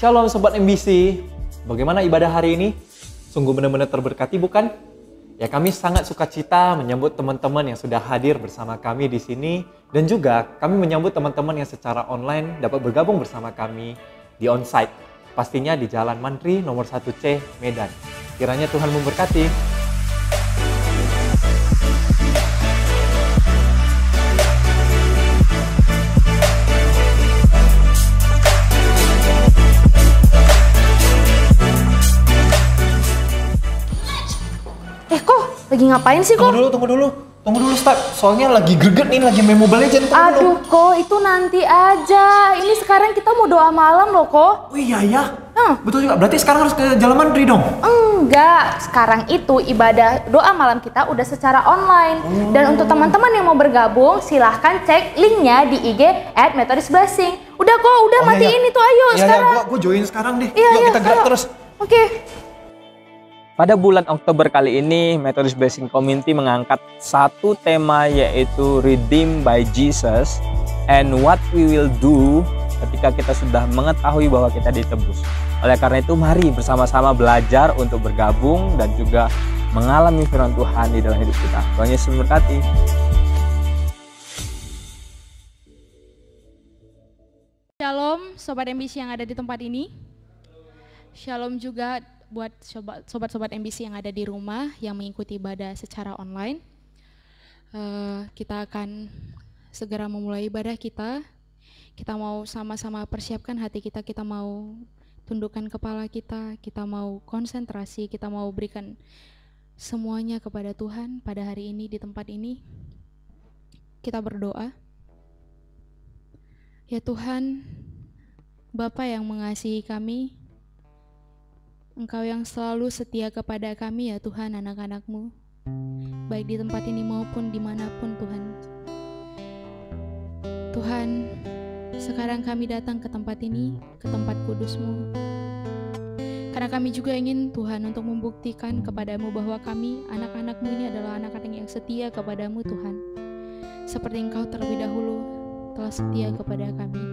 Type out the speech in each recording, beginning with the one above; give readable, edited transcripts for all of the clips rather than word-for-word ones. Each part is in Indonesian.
Shalom Sobat MBC, bagaimana ibadah hari ini? Sungguh benar-benar terberkati bukan? Ya kami sangat sukacita menyambut teman-teman yang sudah hadir bersama kami di sini. Dan juga kami menyambut teman-teman yang secara online dapat bergabung bersama kami di onsite. Pastinya di Jalan Mantri nomor 1C Medan. Kiranya Tuhan memberkati. Lagi ngapain sih kok? Tunggu dulu start. Soalnya lagi greget nih, lagi main Mobile Legends. Aduh kok, itu nanti aja. Ini sekarang kita mau doa malam loh kok. Oh iya ya? Betul juga, berarti sekarang harus ke Jalan Mantri dong? Enggak, sekarang itu ibadah doa malam kita udah secara online. Dan untuk teman-teman yang mau bergabung, silahkan cek linknya di IG @methodistblessing. Udah kok, matiin itu, ayo sekarang. Iya, gua join sekarang deh. Yuk kita gerak terus. Oke. Pada bulan Oktober kali ini, Methodist Blessing Community mengangkat satu tema, yaitu Redeemed by Jesus and what we will do ketika kita sudah mengetahui bahwa kita ditebus. Oleh karena itu, mari bersama-sama belajar untuk bergabung dan juga mengalami firman Tuhan di dalam hidup kita. Tuhan Yesus memberkati. Shalom Sobat MBC yang ada di tempat ini. Shalom juga buat sobat-sobat MBC yang ada di rumah yang mengikuti ibadah secara online. Kita akan segera memulai ibadah kita. Kita mau sama-sama persiapkan hati kita, kita mau tundukkan kepala kita mau konsentrasi, kita mau berikan semuanya kepada Tuhan pada hari ini di tempat ini. Kita berdoa. Ya Tuhan, Bapa yang mengasihi kami, Engkau yang selalu setia kepada kami ya Tuhan, anak-anak-Mu, baik di tempat ini maupun dimanapun Tuhan. Tuhan, sekarang kami datang ke tempat ini, ke tempat kudus-Mu, karena kami juga ingin Tuhan untuk membuktikan kepada-Mu bahwa kami, anak-anak-Mu ini adalah anak-anak yang setia kepada-Mu Tuhan, seperti Engkau terlebih dahulu telah setia kepada kami.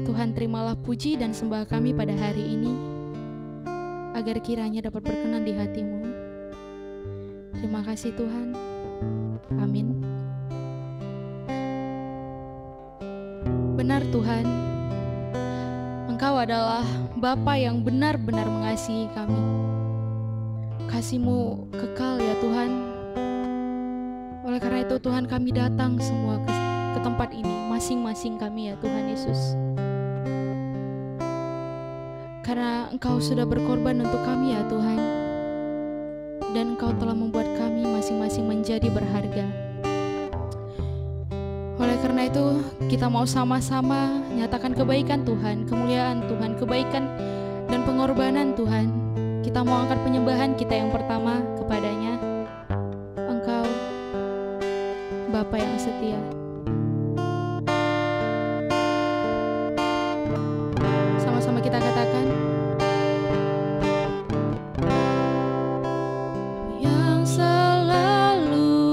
Tuhan, terimalah puji dan sembah kami pada hari ini, agar kiranya dapat berkenan di hati-Mu. Terima kasih Tuhan. Amin. Benar Tuhan, Engkau adalah Bapa yang benar-benar mengasihi kami. Kasih-Mu kekal ya Tuhan. Oleh karena itu Tuhan, kami datang semua ke tempat ini, masing-masing kami ya Tuhan Yesus. Karena Engkau sudah berkorban untuk kami ya Tuhan, dan Engkau telah membuat kami masing-masing menjadi berharga. Oleh karena itu, kita mau sama-sama nyatakan kebaikan Tuhan, kemuliaan Tuhan, kebaikan dan pengorbanan Tuhan. Kita mau angkat penyembahan kita yang pertama kepadanya. Engkau Bapa yang setia. Sama-sama kita katakan, yang selalu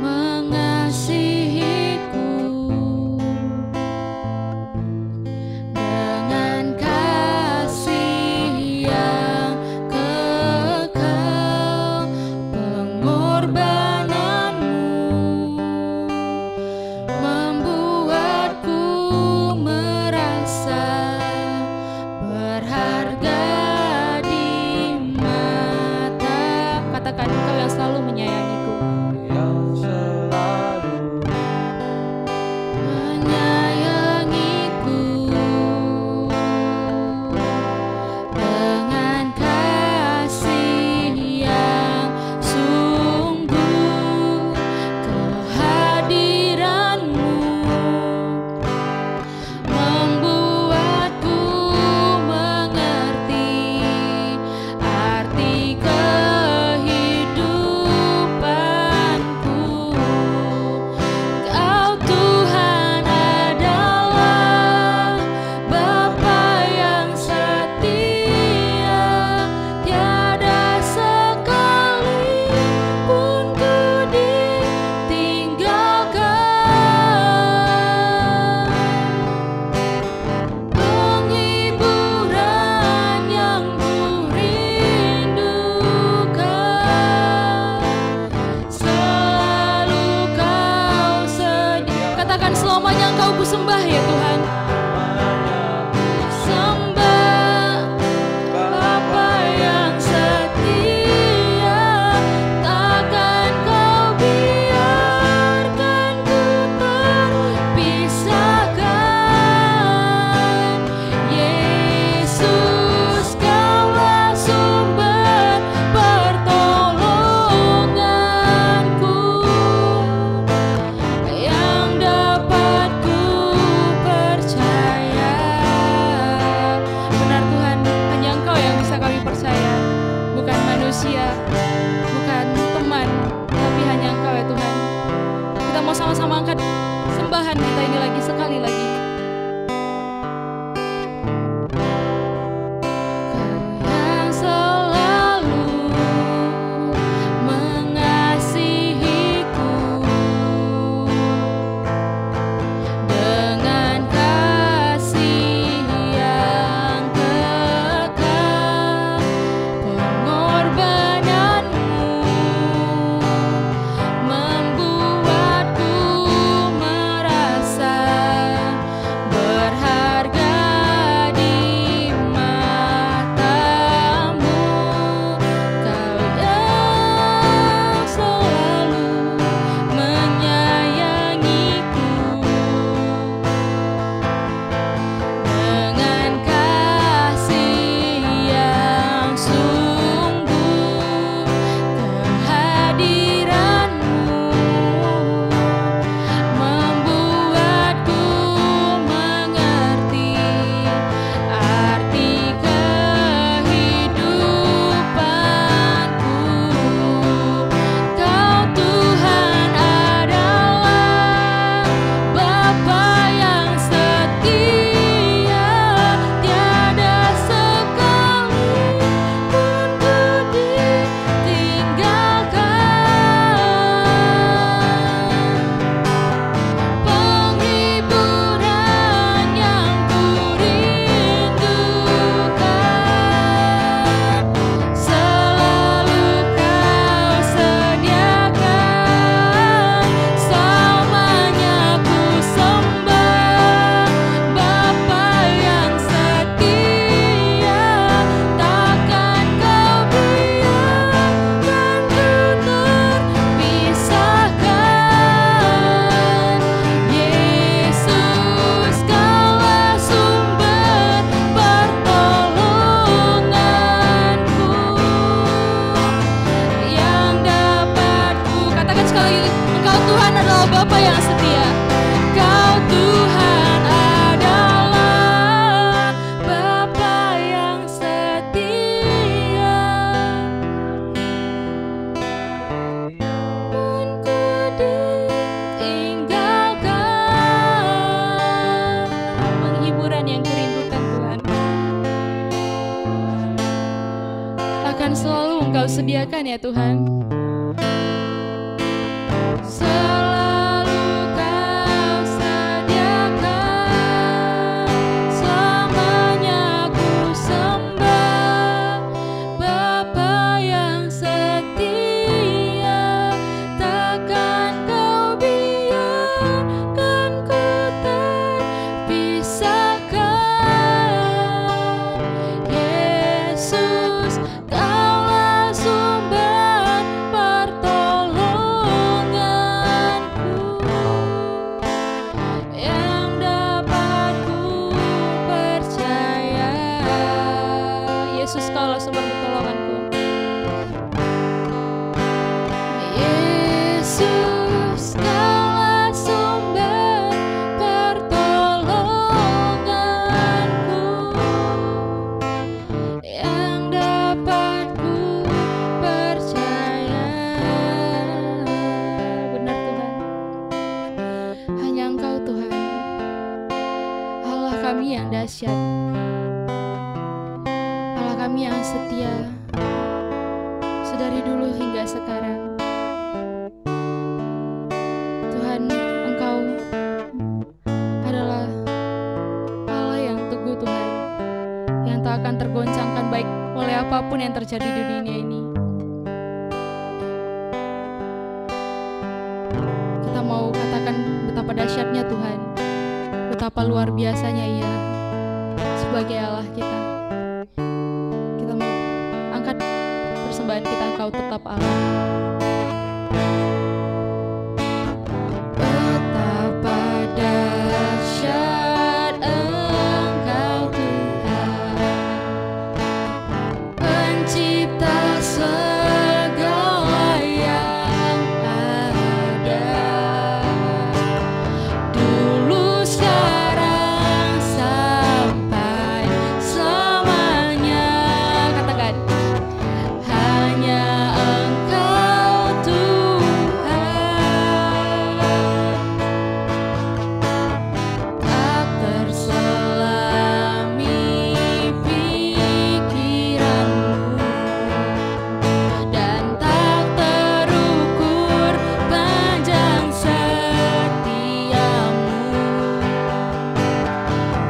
mengasihiku dengan kasih yang kekal, pengorbananmu membuatku merasa akan selalu Engkau sediakan ya Tuhan. Selalu Kau sediakan, selamanya ku sembah Bapa yang setia. Takkan Kau biarkan ku terpisahkan. Yesus, Kaulah sumber pertolonganku, yang dapat ku percaya. Yesus, Kaulah sumber pertolonganku. Yesus, Kaulah sumber pertolonganku, yang dapat ku percaya. Benar Tuhan, hanya Engkau Tuhan, Allah kami yang dahsyat, Allah kami yang setia, sedari dulu hingga sekarang. Tuhan, Engkau adalah Allah yang teguh Tuhan, yang tak akan tergoncangkan baik oleh apapun yang terjadi di dunia ini. Kita mau katakan betapa dahsyatnya Tuhan, betapa luar biasanya Ia sebagai Allah kita. Kita mau angkat persembahan kita, Engkau tetap Allah. Betapa dahsyat Engkau Tuhan, Pencipta segala yang ada, dulu, sekarang, sampai selamanya. Katakan, hanya Engkau Tuhan, tak terselami pikiranmu, dan tak terukur panjang setiamu.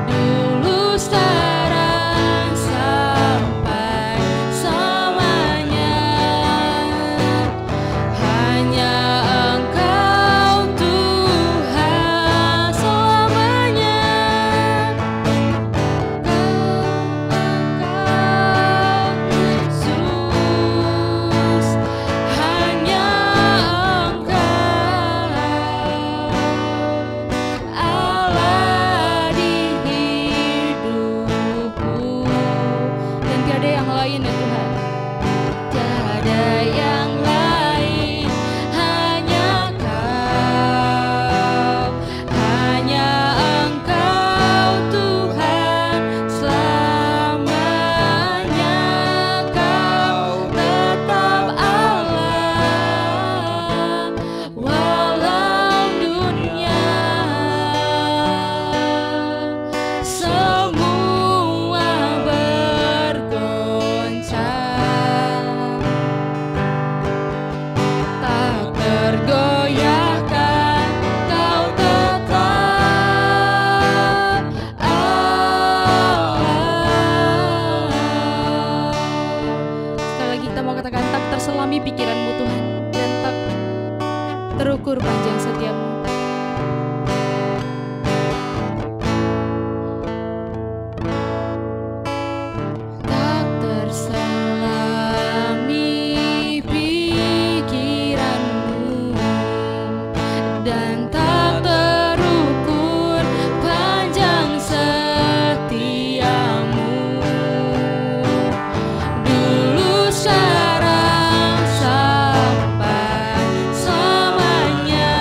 Dulu, sekarang, sampai selamanya, hanya Engkau Tuhan selamanya. Yesus, hanya Engkau Allah di hidupku, dan tiada yang lain ya Tuhan. Tiada yang lain, hanya Kau, hanya Engkau Tuhan selamanya. Kau tetap Allah, walau dunia semua bergoncang, tak tergoyahkan. Kau tetap Allah. Sekali lagi kita mau katakan, tak terselami pikiranmu Tuhan, dan tak terukur panjang setiamu. Tak terselami pikiranmu, dan tak terukur panjang setiamu. Dulu, sekarang, sampai selamanya,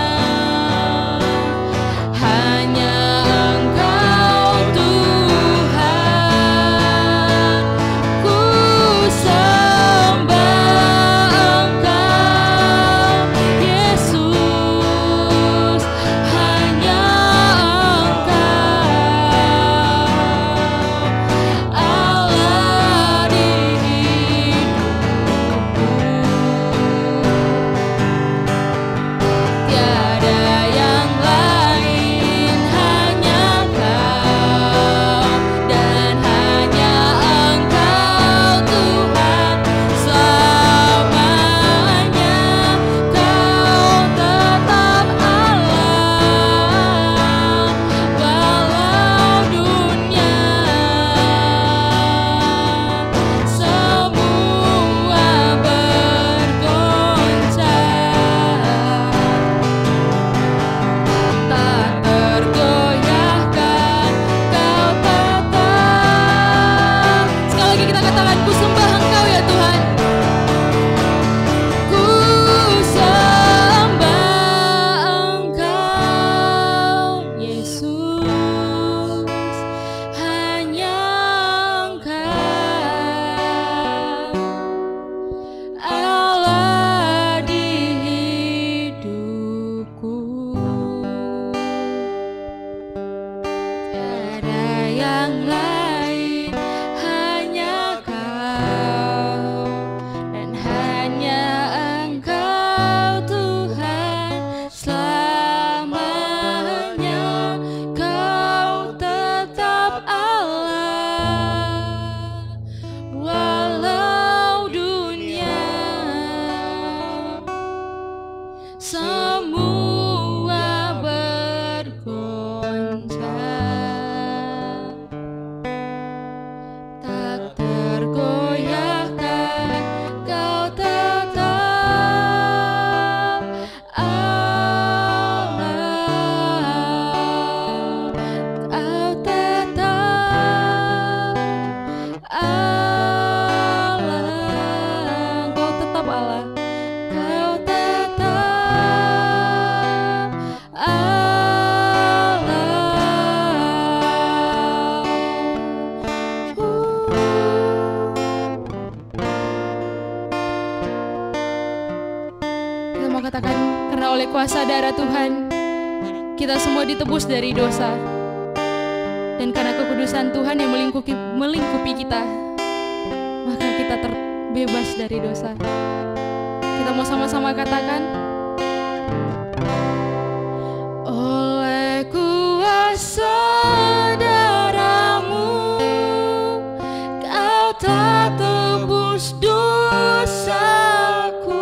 kuasa darah Tuhan, kita semua ditebus dari dosa. Dan karena kekudusan Tuhan yang melingkupi kita, maka kita terbebas dari dosa. Kita mau sama-sama katakan, oleh kuasa darah-Mu, Kau telah tebus dosaku.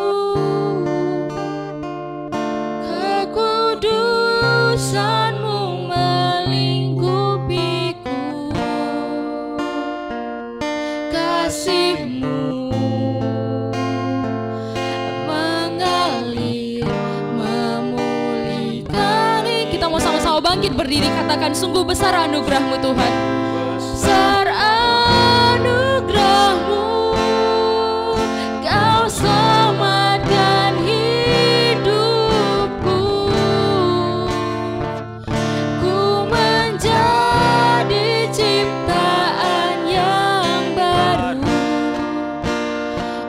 Kekudusan-Mu melingkupiku, kasih-Mu mengalir memulihkan. Kita mau sama-sama bangkit berdiri, katakan, sungguh besar anugerah-Mu Tuhan. Besar anugerah-Mu, Kau selamatkan hidupku. Ku menjadi ciptaan yang baru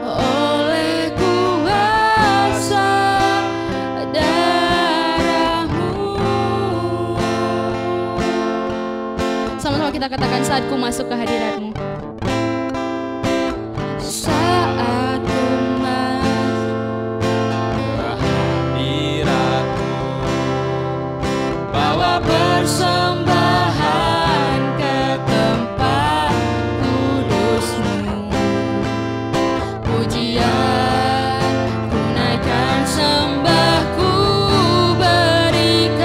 oleh kuasa darah-Mu. Sama-sama kita katakan, saat ku masuk ke hadirat-Mu. Saat ku masuk Hadirat-Mu, bawa persembahan ke tempat kudus-Mu. Pujian ku naikkan, sembah ku berikan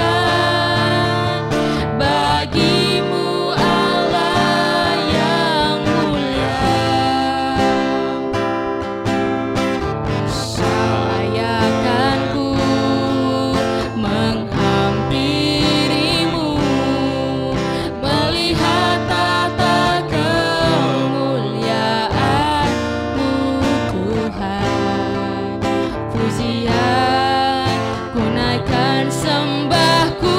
bagi-Mu Allah yang mulia. Sayakan ku menghampiri-Mu, melihat tata kemuliaan-Mu Tuhan. Pujian ku naikkan, sembah ku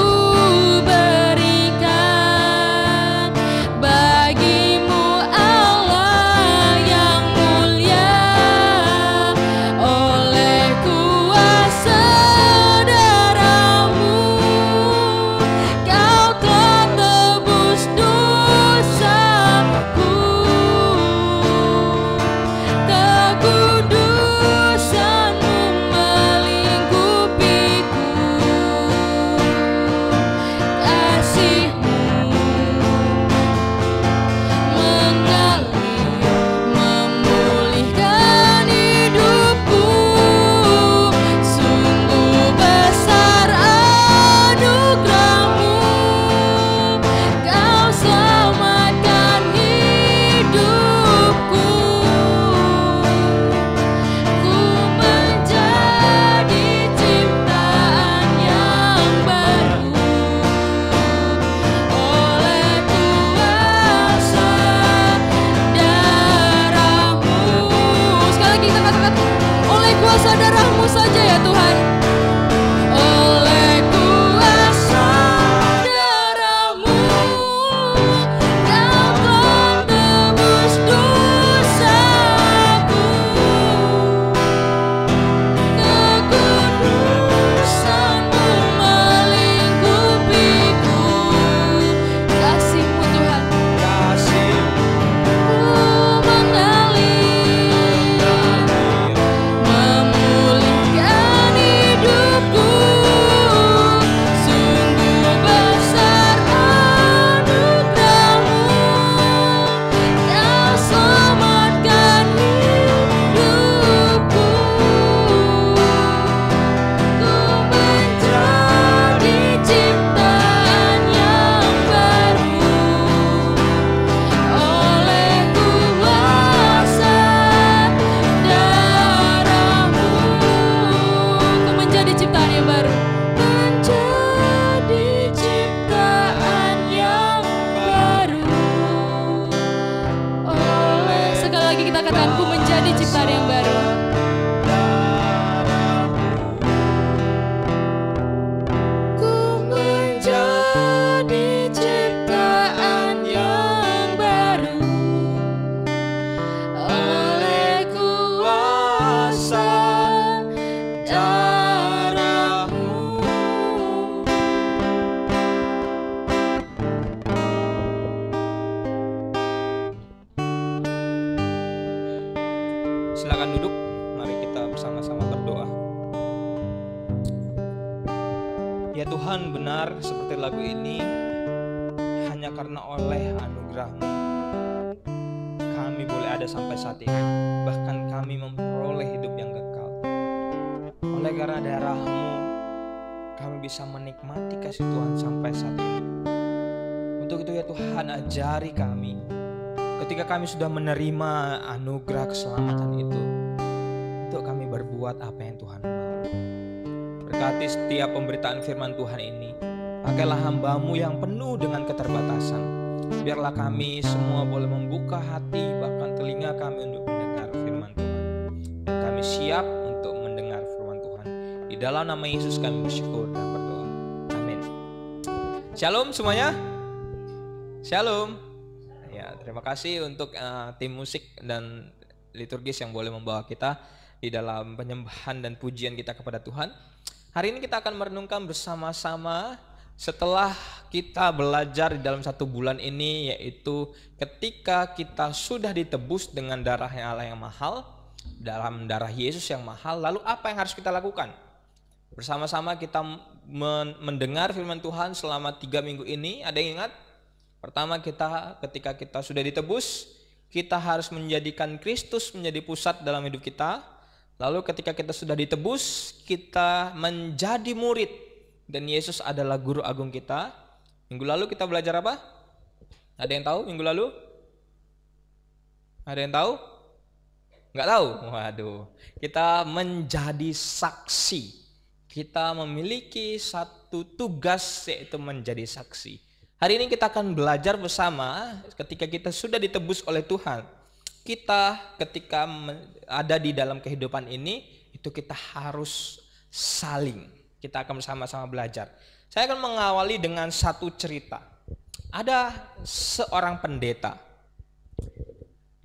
berikan bagi-Mu Allah yang mulia. Oleh kuasa darah-Mu, Kau telah tebus dosaku. Kekudusan-Mu melingkupiku, kasih-Mu mengalir memulihkan hidupku. Sungguh besar anugerah-Mu, Kau selamatkan hidupku. Ku menjadi ciptaan yang baru oleh kuasa darah-Mu. Sekali lagi kita katakan, oleh kuasa darah-Mu saja ya Tuhan. Oleh kuasa darah-Mu, Kau telah tebus dosaku. Kekudusan-Mu melingkupiku, kasih-Mu Tuhan mengalir memulihkan hidupku. Sungguh besar anugerah-Mu, Kau selamatkan hidupku. Ku menjadi ciptaan yang baru oleh kuasa darah-Mu. Ku menjadi ciptaan yang baru, menjadi ciptaan yang baru oleh. Sekali lagi kita katakan, ku menjadi ciptaan yang baru. Ku menjadi ciptaan yang baru oleh kuasa darah-Mu. Silakan duduk, mari kita bersama-sama berdoa. Ya Tuhan, benar seperti lagu ini, hanya karena oleh anugerah-Mu kami boleh ada sampai saat ini. Bahkan kami memperoleh hidup yang kekal. Oleh karena darah-Mu kami bisa menikmati kasih Tuhan sampai saat ini. Untuk itu ya Tuhan, ajari kami ketika kami sudah menerima anugerah keselamatan itu, untuk kami berbuat apa yang Tuhan mau. Berkati setiap pemberitaan firman Tuhan ini. Pakailah hamba-Mu yang penuh dengan keterbatasan. Biarlah kami semua boleh membuka hati, bahkan telinga kami untuk mendengar firman Tuhan. Dan kami siap untuk mendengar firman Tuhan. Di dalam nama Yesus kami bersyukur dan berdoa. Amin. Shalom semuanya. Shalom. Ya, terima kasih untuk tim musik dan liturgis yang boleh membawa kita di dalam penyembahan dan pujian kita kepada Tuhan. Hari ini kita akan merenungkan bersama-sama setelah kita belajar di dalam 1 bulan ini, yaitu ketika kita sudah ditebus dengan darahnya Allah yang mahal, dalam darah Yesus yang mahal, lalu apa yang harus kita lakukan? Bersama-sama kita mendengar firman Tuhan selama 3 minggu ini. Ada yang ingat? Pertama, ketika kita sudah ditebus, kita harus menjadikan Kristus menjadi pusat dalam hidup kita. Lalu ketika kita sudah ditebus, kita menjadi murid dan Yesus adalah guru agung kita. Minggu lalu kita belajar apa? Ada yang tahu minggu lalu? Ada yang tahu? Nggak tahu? Waduh. Kita menjadi saksi. Kita memiliki satu tugas, yaitu menjadi saksi. Hari ini kita akan belajar bersama ketika kita sudah ditebus oleh Tuhan. Kita ketika ada di dalam kehidupan ini, itu kita harus saling. Kita akan bersama-sama belajar. Saya akan mengawali dengan satu cerita. Ada seorang pendeta.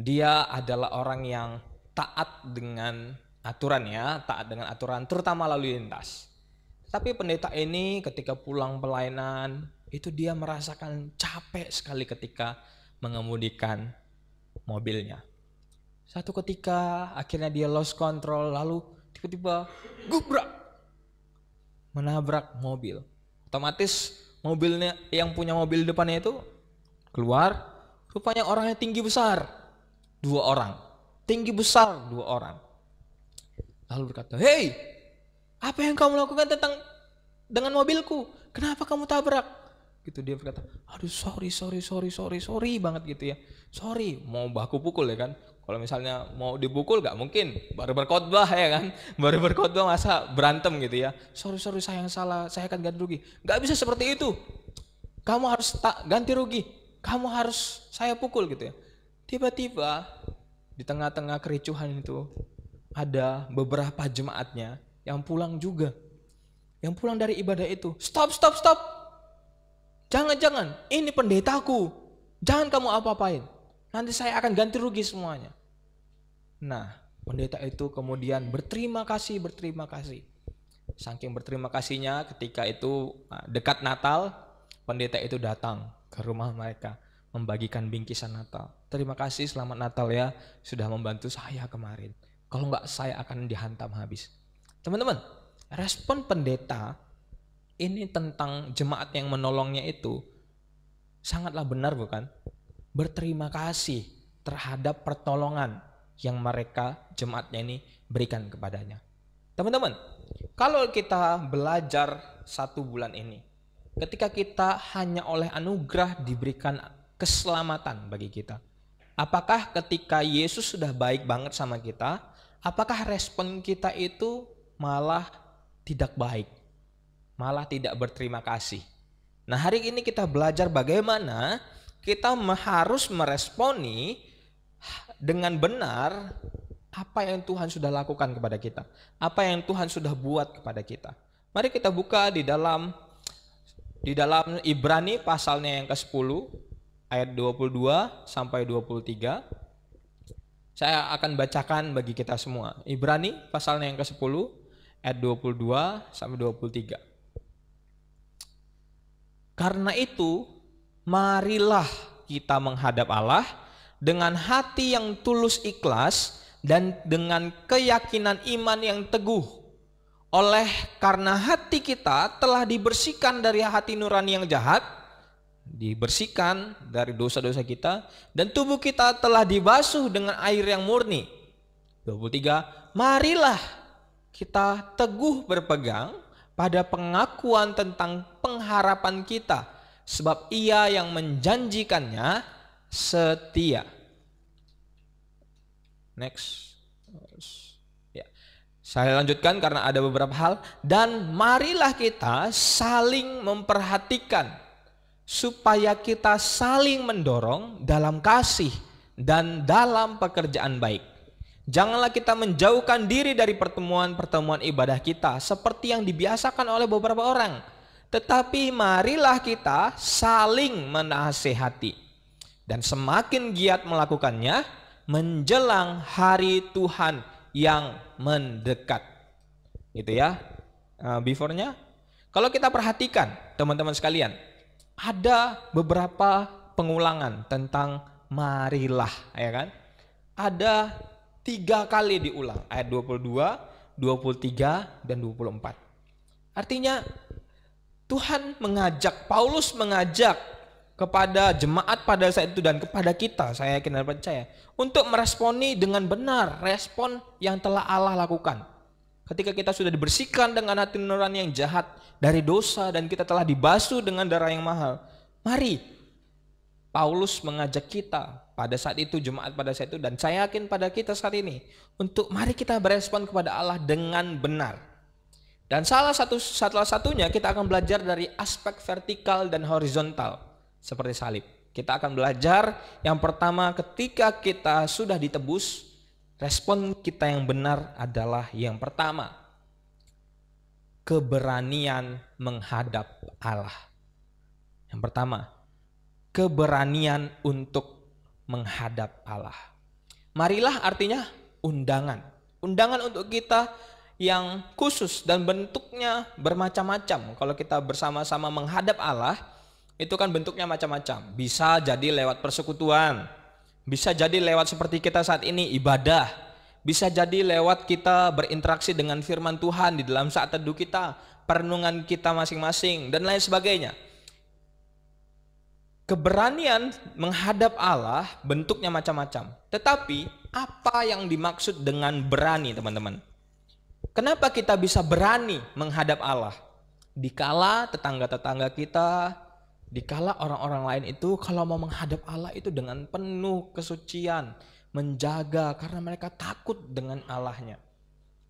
Dia adalah orang yang taat dengan aturan, ya, taat dengan aturan terutama lalu lintas. Tapi pendeta ini ketika pulang pelayanan, itu dia merasakan capek sekali ketika mengemudikan mobilnya. Satu ketika akhirnya dia lost control, lalu tiba-tiba gubrak, menabrak mobil. Otomatis mobilnya, yang punya mobil depannya itu keluar. Rupanya orangnya tinggi besar, 2 orang. Tinggi besar 2 orang. Lalu berkata, "Hei, apa yang kamu lakukan dengan mobilku? Kenapa kamu tabrak?" Gitu dia berkata, "Aduh, sorry banget," gitu ya. Sorry, mau baku pukul ya kan. Kalau misalnya mau dipukul gak mungkin, baru berkhotbah ya kan. Baru berkhotbah masa berantem gitu ya. Sorry saya yang salah, saya akan ganti rugi. Gak bisa seperti itu. Kamu harus ganti rugi. Kamu harus saya pukul gitu ya. Tiba-tiba di tengah-tengah kericuhan itu ada beberapa jemaatnya yang pulang juga. Yang pulang dari ibadah itu. Stop. Jangan, ini pendetaku. Jangan kamu apa-apain. Nanti saya akan ganti rugi semuanya. Nah, pendeta itu kemudian berterima kasih. Saking berterima kasihnya, ketika itu dekat Natal, pendeta itu datang ke rumah mereka membagikan bingkisan Natal. "Terima kasih, selamat Natal ya, sudah membantu saya kemarin. Kalau enggak saya akan dihantam habis." Teman-teman, respon pendeta ini tentang jemaat yang menolongnya itu sangatlah benar, bukan? Berterima kasih terhadap pertolongan yang mereka jemaatnya ini berikan kepadanya. Teman-teman, kalau kita belajar 1 bulan ini, ketika kita hanya oleh anugerah diberikan keselamatan bagi kita, apakah ketika Yesus sudah baik banget sama kita, apakah respon kita itu malah tidak baik, malah tidak berterima kasih? Nah, hari ini kita belajar bagaimana kita harus meresponi dengan benar apa yang Tuhan sudah lakukan kepada kita, apa yang Tuhan sudah buat kepada kita. Mari kita buka di dalam Ibrani pasalnya yang ke-10 ayat 22 sampai 23. Saya akan bacakan bagi kita semua. Ibrani pasalnya yang ke-10 ayat 22 sampai 23. Karena itu, marilah kita menghadap Allah dengan hati yang tulus ikhlas, dan dengan keyakinan iman yang teguh. Oleh karena hati kita telah dibersihkan dari hati nurani yang jahat, dibersihkan dari dosa-dosa kita, dan tubuh kita telah dibasuh dengan air yang murni. 23. Marilah kita teguh berpegang pada pengakuan tentang pengharapan kita, sebab Ia yang menjanjikannya setia. Next. Ya. Saya lanjutkan karena ada beberapa hal. Dan marilah kita saling memperhatikan, supaya kita saling mendorong dalam kasih dan dalam pekerjaan baik. Janganlah kita menjauhkan diri dari pertemuan-pertemuan ibadah kita seperti yang dibiasakan oleh beberapa orang, tetapi marilah kita saling menasehati, dan semakin giat melakukannya menjelang hari Tuhan yang mendekat. Gitu ya. Before-nya, kalau kita perhatikan teman-teman sekalian, ada beberapa pengulangan tentang marilah, ya kan? Ada 3 kali diulang, ayat 22, 23, dan 24. Artinya Tuhan mengajak, Paulus mengajak kepada jemaat pada saat itu dan kepada kita, saya yakin dan percaya, untuk meresponi dengan benar respon yang telah Allah lakukan. Ketika kita sudah dibersihkan dengan hati nurani yang jahat dari dosa dan kita telah dibasuh dengan darah yang mahal, mari Paulus mengajak kita pada saat itu, jemaat pada saat itu, dan saya yakin pada kita saat ini, untuk mari kita berespon kepada Allah dengan benar. Dan salah satunya kita akan belajar dari aspek vertikal dan horizontal seperti salib. Kita akan belajar yang pertama, ketika kita sudah ditebus, respon kita yang benar adalah yang pertama, keberanian menghadap Allah. Yang pertama, keberanian untuk menghadap Allah. Marilah artinya undangan. Undangan untuk kita yang khusus dan bentuknya bermacam-macam. Kalau kita bersama-sama menghadap Allah, itu kan bentuknya macam-macam. Bisa jadi lewat persekutuan, bisa jadi lewat seperti kita saat ini, ibadah. Bisa jadi lewat kita berinteraksi dengan firman Tuhan di dalam saat teduh kita, perenungan kita masing-masing, dan lain sebagainya. Keberanian menghadap Allah bentuknya macam-macam. Tetapi apa yang dimaksud dengan berani, teman-teman? Kenapa kita bisa berani menghadap Allah? Dikala tetangga-tetangga kita, dikala orang-orang lain itu kalau mau menghadap Allah itu dengan penuh kesucian, menjaga, karena mereka takut dengan Allahnya.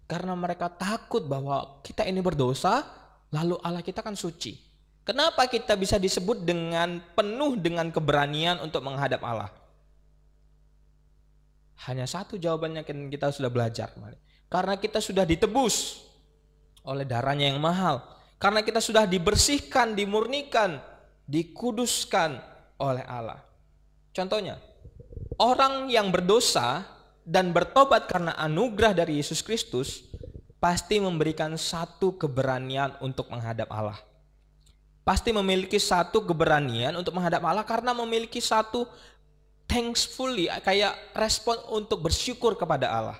Karena mereka takut bahwa kita ini berdosa, lalu Allah kita kan suci. Kenapa kita bisa disebut dengan penuh dengan keberanian untuk menghadap Allah? Hanya satu jawabannya, kita sudah belajar. Karena kita sudah ditebus oleh darahnya yang mahal. Karena kita sudah dibersihkan, dimurnikan, dikuduskan oleh Allah. Contohnya, orang yang berdosa dan bertobat karena anugerah dari Yesus Kristus pasti memberikan satu keberanian untuk menghadap Allah. Pasti memiliki satu keberanian untuk menghadap Allah karena memiliki satu thankfully, kayak respon untuk bersyukur kepada Allah.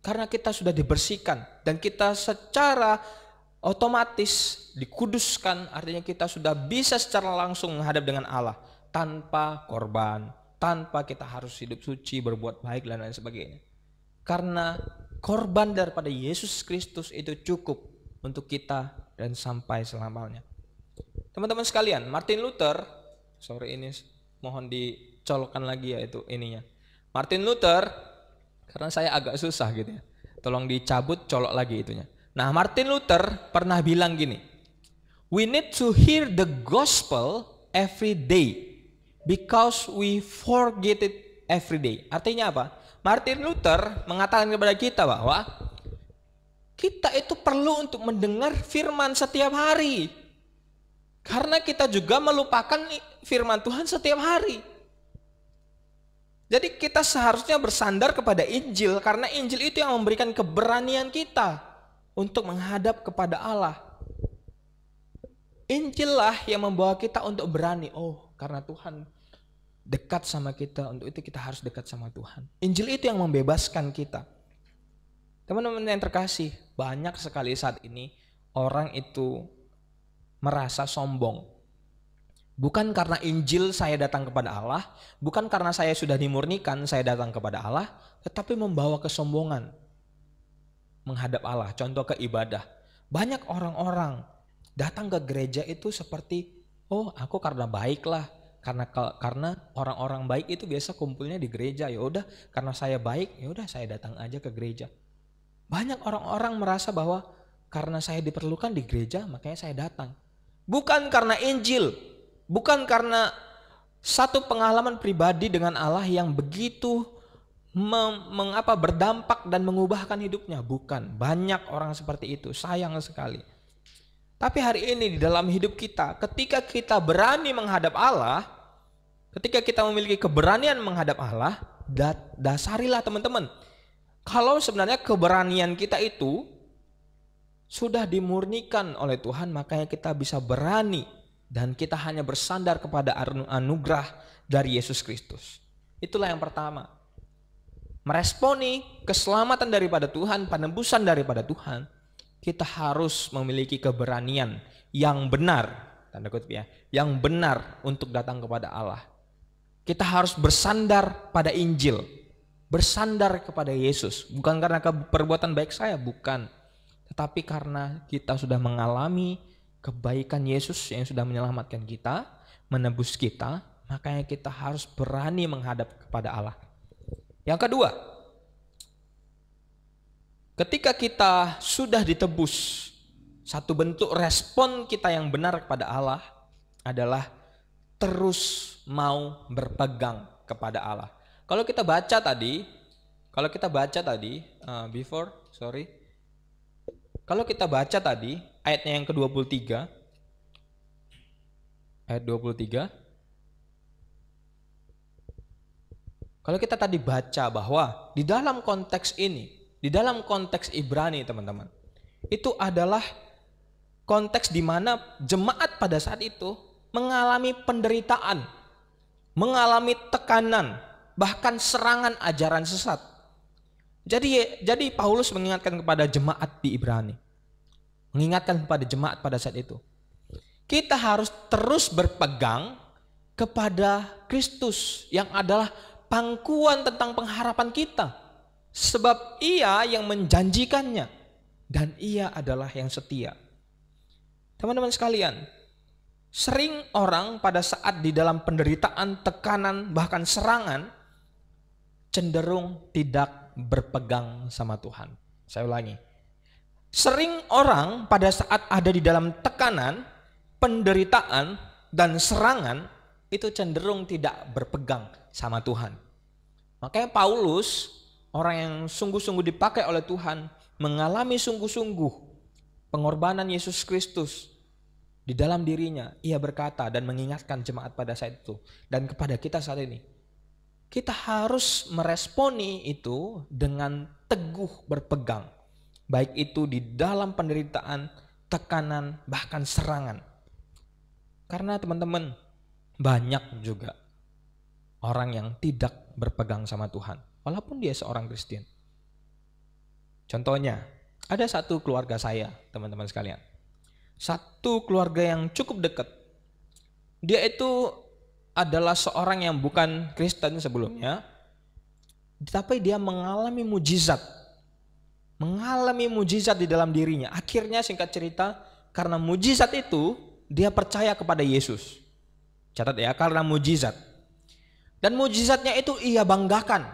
Karena kita sudah dibersihkan dan kita secara otomatis dikuduskan, artinya kita sudah bisa secara langsung menghadap dengan Allah tanpa korban, tanpa kita harus hidup suci, berbuat baik dan lain sebagainya. Karena korban daripada Yesus Kristus itu cukup untuk kita dan sampai selamanya. Teman-teman sekalian, Martin Luther, ini mohon dicolokkan lagi ya itu ininya. Martin Luther, karena saya agak susah gitu ya, tolong dicabut, colok lagi itunya. Nah, Martin Luther pernah bilang gini, we need to hear the gospel every day because we forget it every day. Artinya apa? Martin Luther mengatakan kepada kita bahwa kita itu perlu untuk mendengar firman setiap hari. Karena kita juga melupakan firman Tuhan setiap hari. Jadi kita seharusnya bersandar kepada Injil, karena Injil itu yang memberikan keberanian kita untuk menghadap kepada Allah. Injil lah yang membawa kita untuk berani. Oh, karena Tuhan dekat sama kita, untuk itu kita harus dekat sama Tuhan. Injil itu yang membebaskan kita. Teman-teman yang terkasih, banyak sekali saat ini orang itu merasa sombong. Bukan karena Injil saya datang kepada Allah, bukan karena saya sudah dimurnikan saya datang kepada Allah, tetapi membawa kesombongan menghadap Allah. Contoh ke ibadah. Banyak orang-orang datang ke gereja itu seperti, oh aku karena baik lah, karena orang-orang baik itu biasa kumpulnya di gereja. Ya udah, karena saya baik, ya udah saya datang aja ke gereja. Banyak orang-orang merasa bahwa karena saya diperlukan di gereja, makanya saya datang. Bukan karena Injil, bukan karena satu pengalaman pribadi dengan Allah yang begitu berdampak dan mengubahkan hidupnya. Bukan, banyak orang seperti itu, sayang sekali. Tapi hari ini di dalam hidup kita, ketika kita berani menghadap Allah, ketika kita memiliki keberanian menghadap Allah, dasarilah teman-teman, kalau sebenarnya keberanian kita itu sudah dimurnikan oleh Tuhan, makanya kita bisa berani dan kita hanya bersandar kepada anugerah dari Yesus Kristus. Itulah yang pertama. Meresponi keselamatan daripada Tuhan, penebusan daripada Tuhan, kita harus memiliki keberanian yang benar, tanda kutip ya, yang benar untuk datang kepada Allah. Kita harus bersandar pada Injil, bersandar kepada Yesus, bukan karena perbuatan baik saya, bukan. Tetapi karena kita sudah mengalami kebaikan Yesus yang sudah menyelamatkan kita, menebus kita, makanya kita harus berani menghadap kepada Allah. Yang kedua, ketika kita sudah ditebus, satu bentuk respon kita yang benar kepada Allah adalah terus mau berpegang kepada Allah. Kalau kita baca tadi, kalau kita baca tadi ayatnya yang ke-23, ayat 23. Kalau kita tadi baca bahwa di dalam konteks ini, di dalam konteks Ibrani teman-teman, itu adalah konteks di mana jemaat pada saat itu mengalami penderitaan, mengalami tekanan, bahkan serangan ajaran sesat. Jadi Paulus mengingatkan kepada jemaat di Ibrani, mengingatkan kepada jemaat pada saat itu, kita harus terus berpegang kepada Kristus yang adalah pangkuan tentang pengharapan kita, sebab Ia yang menjanjikannya dan Ia adalah yang setia. Teman-teman sekalian, sering orang pada saat di dalam penderitaan, tekanan, bahkan serangan cenderung tidak berpegang sama Tuhan. Saya ulangi. Sering orang pada saat ada di dalam tekanan, penderitaan, dan serangan itu cenderung tidak berpegang sama Tuhan. Makanya Paulus, orang yang sungguh-sungguh dipakai oleh Tuhan, mengalami sungguh-sungguh pengorbanan Yesus Kristus di dalam dirinya. Ia berkata dan mengingatkan jemaat pada saat itu dan kepada kita saat ini, kita harus meresponi itu dengan teguh berpegang, baik itu di dalam penderitaan, tekanan, bahkan serangan. Karena teman-teman, banyak juga orang yang tidak berpegang sama Tuhan, walaupun dia seorang Kristen. Contohnya, ada satu keluarga saya, teman-teman sekalian. Satu keluarga yang cukup dekat. Dia itu adalah seorang yang bukan Kristen sebelumnya, tapi dia mengalami mujizat. Mengalami mujizat di dalam dirinya. Akhirnya singkat cerita, karena mujizat itu, dia percaya kepada Yesus. Catat ya, karena mujizat. Dan mujizatnya itu ia banggakan.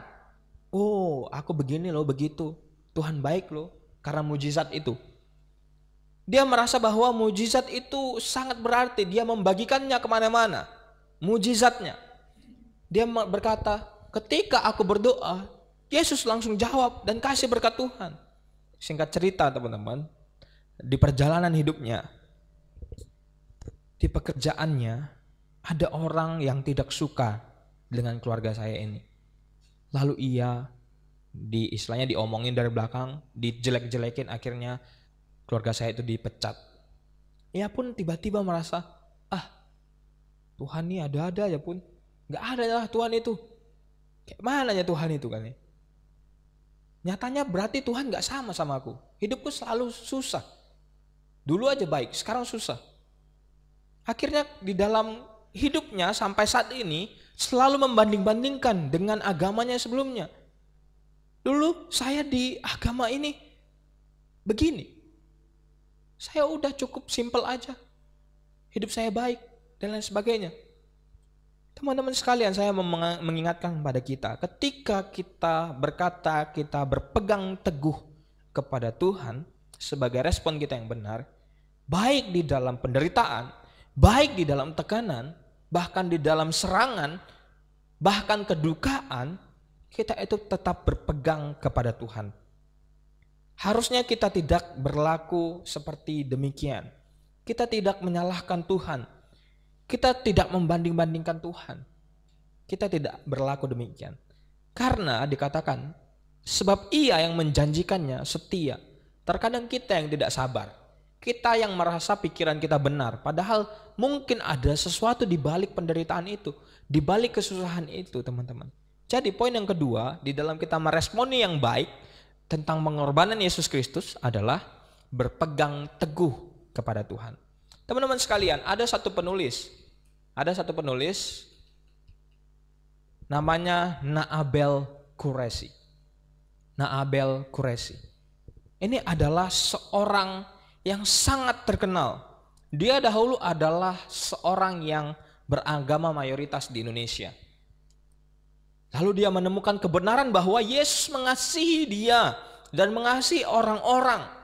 Oh, aku begini loh, begitu. Tuhan baik loh, karena mujizat itu. Dia merasa bahwa mujizat itu sangat berarti. Dia membagikannya kemana-mana. Mujizatnya. Dia berkata, ketika aku berdoa, Yesus langsung jawab dan kasih berkat Tuhan. Singkat cerita teman-teman, di perjalanan hidupnya, di pekerjaannya, ada orang yang tidak suka dengan keluarga saya ini. Lalu ia istilahnya diomongin dari belakang, dijelek-jelekin, akhirnya keluarga saya itu dipecat. Ia pun tiba-tiba merasa, Tuhan ini ada-ada ya pun, Nggak ada lah Tuhan itu. Kayak mana ya Tuhan itu kan? Nyatanya berarti Tuhan nggak sama aku. Hidupku selalu susah. Dulu aja baik, sekarang susah. Akhirnya di dalam hidupnya sampai saat ini selalu membanding-bandingkan dengan agamanya sebelumnya. Dulu saya di agama ini begini. Saya udah cukup simple aja. Hidup saya baik dan lain sebagainya. Teman-teman sekalian, saya mengingatkan kepada kita, ketika kita berkata, kita berpegang teguh kepada Tuhan sebagai respon kita yang benar, baik di dalam penderitaan, baik di dalam tekanan, bahkan di dalam serangan, bahkan kedukaan, kita itu tetap berpegang kepada Tuhan. Harusnya kita tidak berlaku seperti demikian. Kita tidak menyalahkan Tuhan. Kita tidak membanding-bandingkan Tuhan. Kita tidak berlaku demikian. Karena dikatakan, sebab Ia yang menjanjikannya setia. Terkadang kita yang tidak sabar. Kita yang merasa pikiran kita benar. Padahal mungkin ada sesuatu di balik penderitaan itu. Di balik kesusahan itu, teman-teman. Jadi poin yang kedua, di dalam kita meresponi yang baik tentang pengorbanan Yesus Kristus adalah berpegang teguh kepada Tuhan. Teman-teman sekalian, ada satu penulis namanya Naabel Qureshi. Naabel Qureshi. Ini adalah seorang yang sangat terkenal. Dia dahulu adalah seorang yang beragama mayoritas di Indonesia. Lalu dia menemukan kebenaran bahwa Yesus mengasihi dia dan mengasihi orang-orang.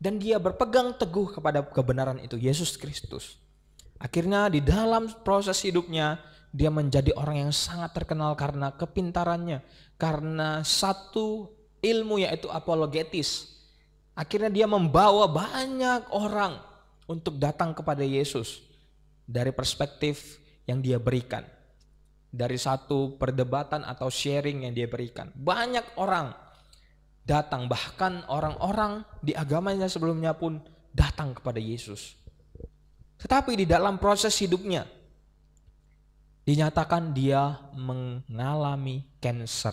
Dan dia berpegang teguh kepada kebenaran itu, Yesus Kristus. Akhirnya di dalam proses hidupnya, dia menjadi orang yang sangat terkenal karena kepintarannya. Karena satu ilmu yaitu apologetis. Akhirnya dia membawa banyak orang untuk datang kepada Yesus. Dari perspektif yang dia berikan. Dari satu perdebatan atau sharing yang dia berikan. Banyak orang datang, bahkan orang-orang di agamanya sebelumnya pun datang kepada Yesus. Tetapi di dalam proses hidupnya dinyatakan dia mengalami cancer.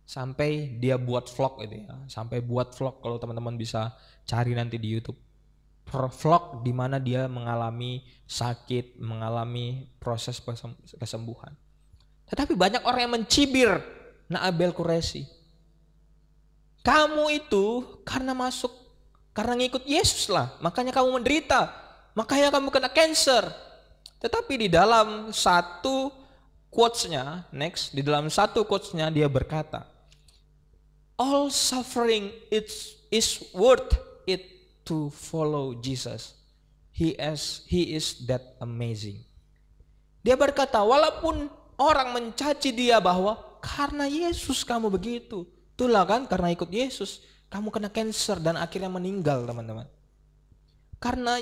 Sampai dia buat vlog itu ya, sampai buat vlog, kalau teman-teman bisa cari nanti di YouTube. Vlog di mana dia mengalami sakit, mengalami proses kesembuhan. Tetapi banyak orang yang mencibir Naabel Qureshi. Kamu itu karena ngikut Yesus lah, makanya kamu menderita, makanya kamu kena cancer. Tetapi di dalam satu quotes-nya, di dalam satu quotes-nya dia berkata, all suffering is worth it to follow Jesus. He is that amazing. Dia berkata, walaupun orang mencaci dia bahwa karena Yesus kamu begitu. Itulah kan, karena ikut Yesus kamu kena cancer dan akhirnya meninggal, teman-teman. Karena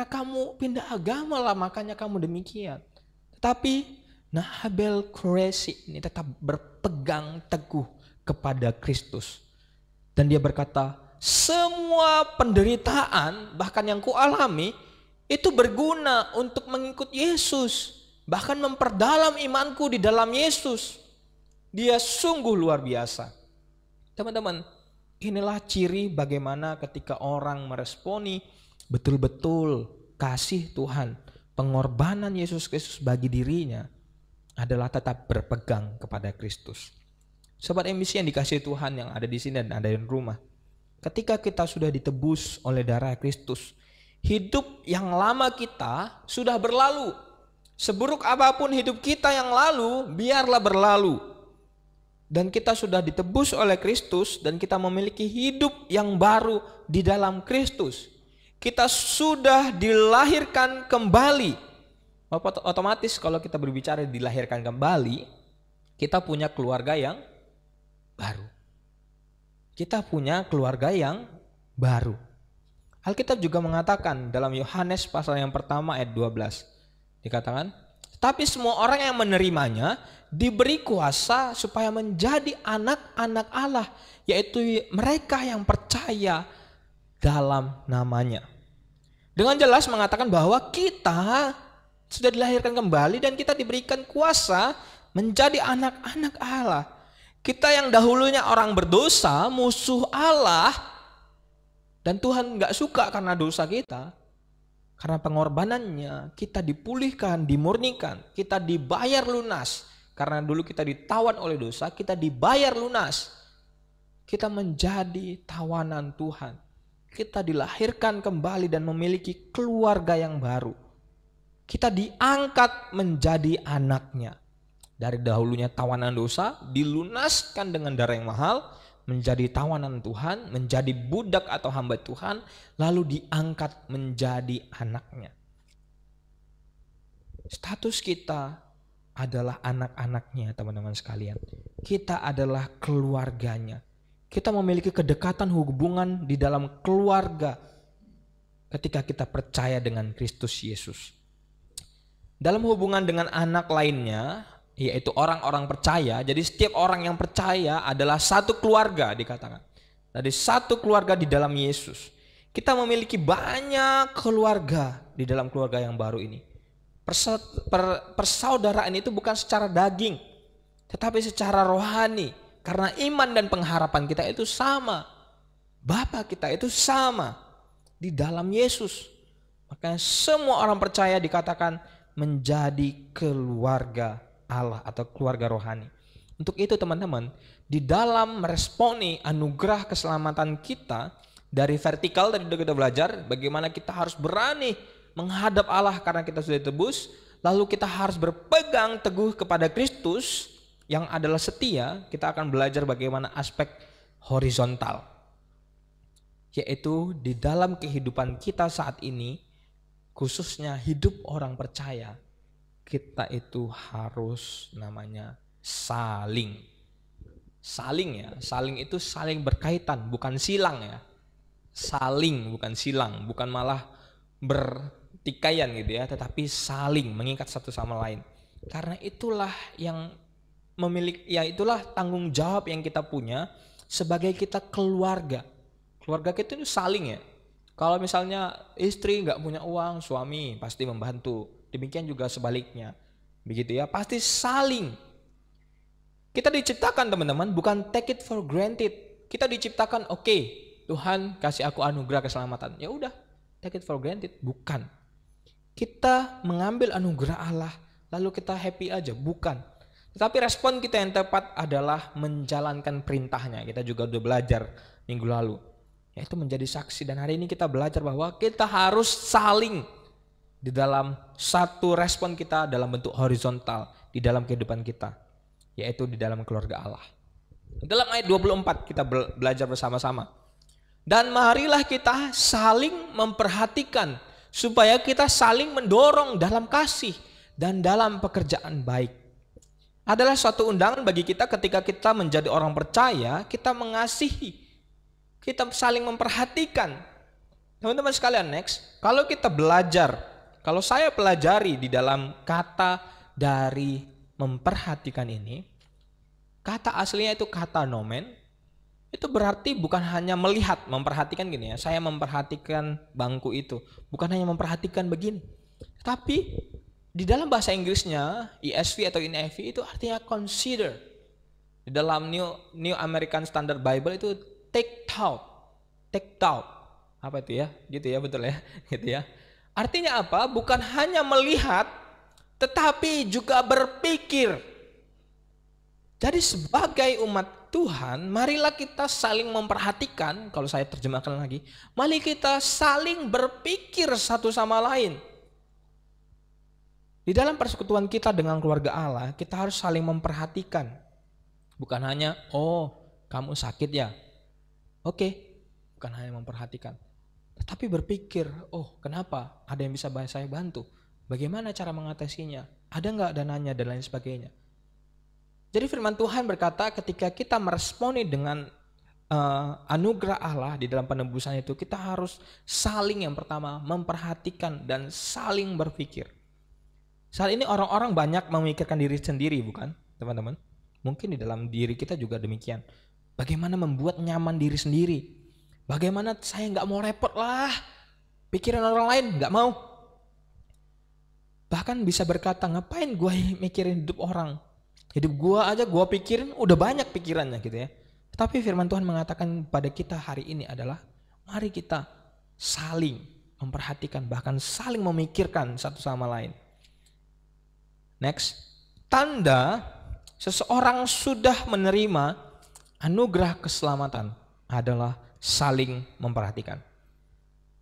kamu pindah agama lah, makanya kamu demikian. Tetapi Naabel Qureshi ini tetap berpegang teguh kepada Kristus. Dan dia berkata, semua penderitaan bahkan yang kualami itu berguna untuk mengikut Yesus. Bahkan memperdalam imanku di dalam Yesus. Dia sungguh luar biasa. Teman-teman, inilah ciri bagaimana ketika orang meresponi betul-betul kasih Tuhan, pengorbanan Yesus Kristus bagi dirinya adalah tetap berpegang kepada Kristus. Sobat MBC yang dikasihi Tuhan yang ada di sini dan ada di rumah, ketika kita sudah ditebus oleh darah Kristus, hidup yang lama kita sudah berlalu. Seburuk apapun hidup kita yang lalu, biarlah berlalu. Dan kita sudah ditebus oleh Kristus dan kita memiliki hidup yang baru di dalam Kristus. Kita sudah dilahirkan kembali. Otomatis kalau kita berbicara dilahirkan kembali, kita punya keluarga yang baru. Kita punya keluarga yang baru. Alkitab juga mengatakan dalam Yohanes pasal yang pertama ayat 12. Dikatakan, tapi semua orang yang menerimanya diberi kuasa supaya menjadi anak-anak Allah, yaitu mereka yang percaya dalam namanya. Dengan jelas mengatakan bahwa kita sudah dilahirkan kembali dan kita diberikan kuasa menjadi anak-anak Allah. Kita yang dahulunya orang berdosa, musuh Allah, dan Tuhan nggak suka karena dosa kita. Karena pengorbanannya kita dipulihkan, dimurnikan, kita dibayar lunas. Karena dulu kita ditawan oleh dosa, kita dibayar lunas. Kita menjadi tawanan Tuhan. Kita dilahirkan kembali dan memiliki keluarga yang baru. Kita diangkat menjadi anaknya. Dari dahulunya tawanan dosa, dilunaskan dengan darah yang mahal, menjadi tawanan Tuhan, menjadi budak atau hamba Tuhan, lalu diangkat menjadi anaknya. Status kita adalah anak-anaknya, teman-teman sekalian. Kita adalah keluarganya. Kita memiliki kedekatan hubungan di dalam keluarga ketika kita percaya dengan Kristus Yesus. Dalam hubungan dengan anak lainnya, yaitu orang-orang percaya, jadi setiap orang yang percaya adalah satu keluarga dikatakan. Dari satu keluarga di dalam Yesus. Kita memiliki banyak keluarga di dalam keluarga yang baru ini. Persaudaraan itu bukan secara daging, tetapi secara rohani. Karena iman dan pengharapan kita itu sama. Bapa kita itu sama di dalam Yesus. Makanya semua orang percaya dikatakan menjadi keluarga Allah atau keluarga rohani. Untuk itu teman-teman, di dalam meresponi anugerah keselamatan kita dari vertikal, tadi sudah kita belajar bagaimana kita harus berani menghadap Allah karena kita sudah ditebus. Lalu kita harus berpegang teguh kepada Kristus yang adalah setia. Kita akan belajar bagaimana aspek horizontal, yaitu di dalam kehidupan kita saat ini, khususnya hidup orang percaya, kita itu harus namanya saling ya. Saling itu saling berkaitan, bukan silang ya. Saling bukan silang, bukan malah bertikaian gitu ya, tetapi saling mengikat satu sama lain. Karena itulah yang itulah tanggung jawab yang kita punya sebagai kita keluarga. Keluarga kita itu saling ya. Kalau misalnya istri nggak punya uang, suami pasti membantu. Demikian juga sebaliknya. Begitu ya, pasti saling. Kita diciptakan teman-teman bukan take it for granted. Kita diciptakan oke, Tuhan kasih aku anugerah keselamatan. Ya udah, take it for granted, bukan. Kita mengambil anugerah Allah lalu kita happy aja, bukan. Tetapi respon kita yang tepat adalah menjalankan perintahnya. Kita juga udah belajar minggu lalu, yaitu menjadi saksi. Dan hari ini kita belajar bahwa kita harus saling di dalam satu respon kita dalam bentuk horizontal di dalam kehidupan kita, yaitu di dalam keluarga Allah. Dalam ayat 24 kita belajar bersama-sama. Dan marilah kita saling memperhatikan supaya kita saling mendorong dalam kasih dan dalam pekerjaan baik. Adalah suatu undangan bagi kita ketika kita menjadi orang percaya, kita mengasihi, kita saling memperhatikan. Teman-teman sekalian, next, kalau kita belajar, kalau saya pelajari di dalam kata dari memperhatikan ini, kata aslinya itu kata nomen, itu berarti bukan hanya melihat, memperhatikan gini ya, saya memperhatikan bangku itu, bukan hanya memperhatikan begini, tapi di dalam bahasa Inggrisnya, ESV atau NIV itu artinya consider. Di dalam New American Standard Bible itu take thought. Take thought. Apa itu ya? Gitu ya, betul ya? Gitu ya. Artinya apa? Bukan hanya melihat, tetapi juga berpikir. Jadi sebagai umat Tuhan, marilah kita saling memperhatikan, kalau saya terjemahkan lagi, mari kita saling berpikir satu sama lain. Di dalam persekutuan kita dengan keluarga Allah, kita harus saling memperhatikan. Bukan hanya, oh kamu sakit ya, oke, bukan hanya memperhatikan. Tetapi berpikir, oh kenapa, ada yang bisa saya bantu, bagaimana cara mengatasinya, ada nggak dananya dan lain sebagainya. Jadi firman Tuhan berkata ketika kita meresponi dengan anugerah Allah di dalam penebusan itu, kita harus saling yang pertama memperhatikan dan saling berpikir. Saat ini orang-orang banyak memikirkan diri sendiri, bukan teman-teman? Mungkin di dalam diri kita juga demikian. Bagaimana membuat nyaman diri sendiri? Bagaimana saya nggak mau repot lah, pikiran orang lain nggak mau. Bahkan bisa berkata, ngapain gue mikirin hidup orang? Hidup gue aja gue pikirin, udah banyak pikirannya gitu ya. Tapi firman Tuhan mengatakan pada kita hari ini adalah, mari kita saling memperhatikan, bahkan saling memikirkan satu sama lain. Next, tanda seseorang sudah menerima anugerah keselamatan adalah saling memperhatikan.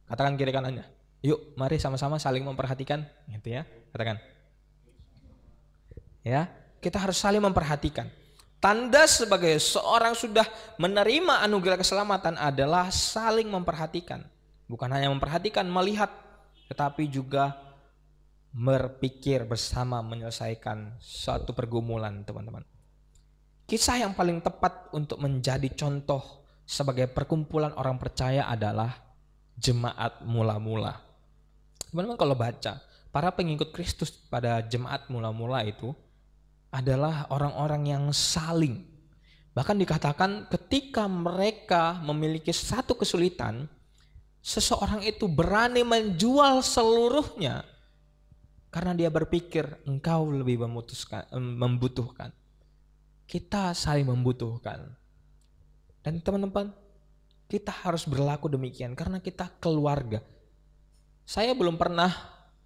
Katakan kiri kanannya, yuk mari sama-sama saling memperhatikan, gitu ya. Katakan. Ya, kita harus saling memperhatikan. Tanda sebagai seorang sudah menerima anugerah keselamatan adalah saling memperhatikan. Bukan hanya memperhatikan, melihat, tetapi juga berpikir bersama menyelesaikan suatu pergumulan, teman-teman. Kisah yang paling tepat untuk menjadi contoh sebagai perkumpulan orang percaya adalah jemaat mula-mula. Teman-teman kalau baca, para pengikut Kristus pada jemaat mula-mula itu adalah orang-orang yang saling. Bahkan dikatakan ketika mereka memiliki satu kesulitan, seseorang itu berani menjual seluruhnya karena dia berpikir engkau lebih membutuhkan. Kita saling membutuhkan. Dan teman-teman, kita harus berlaku demikian karena kita keluarga. Saya belum pernah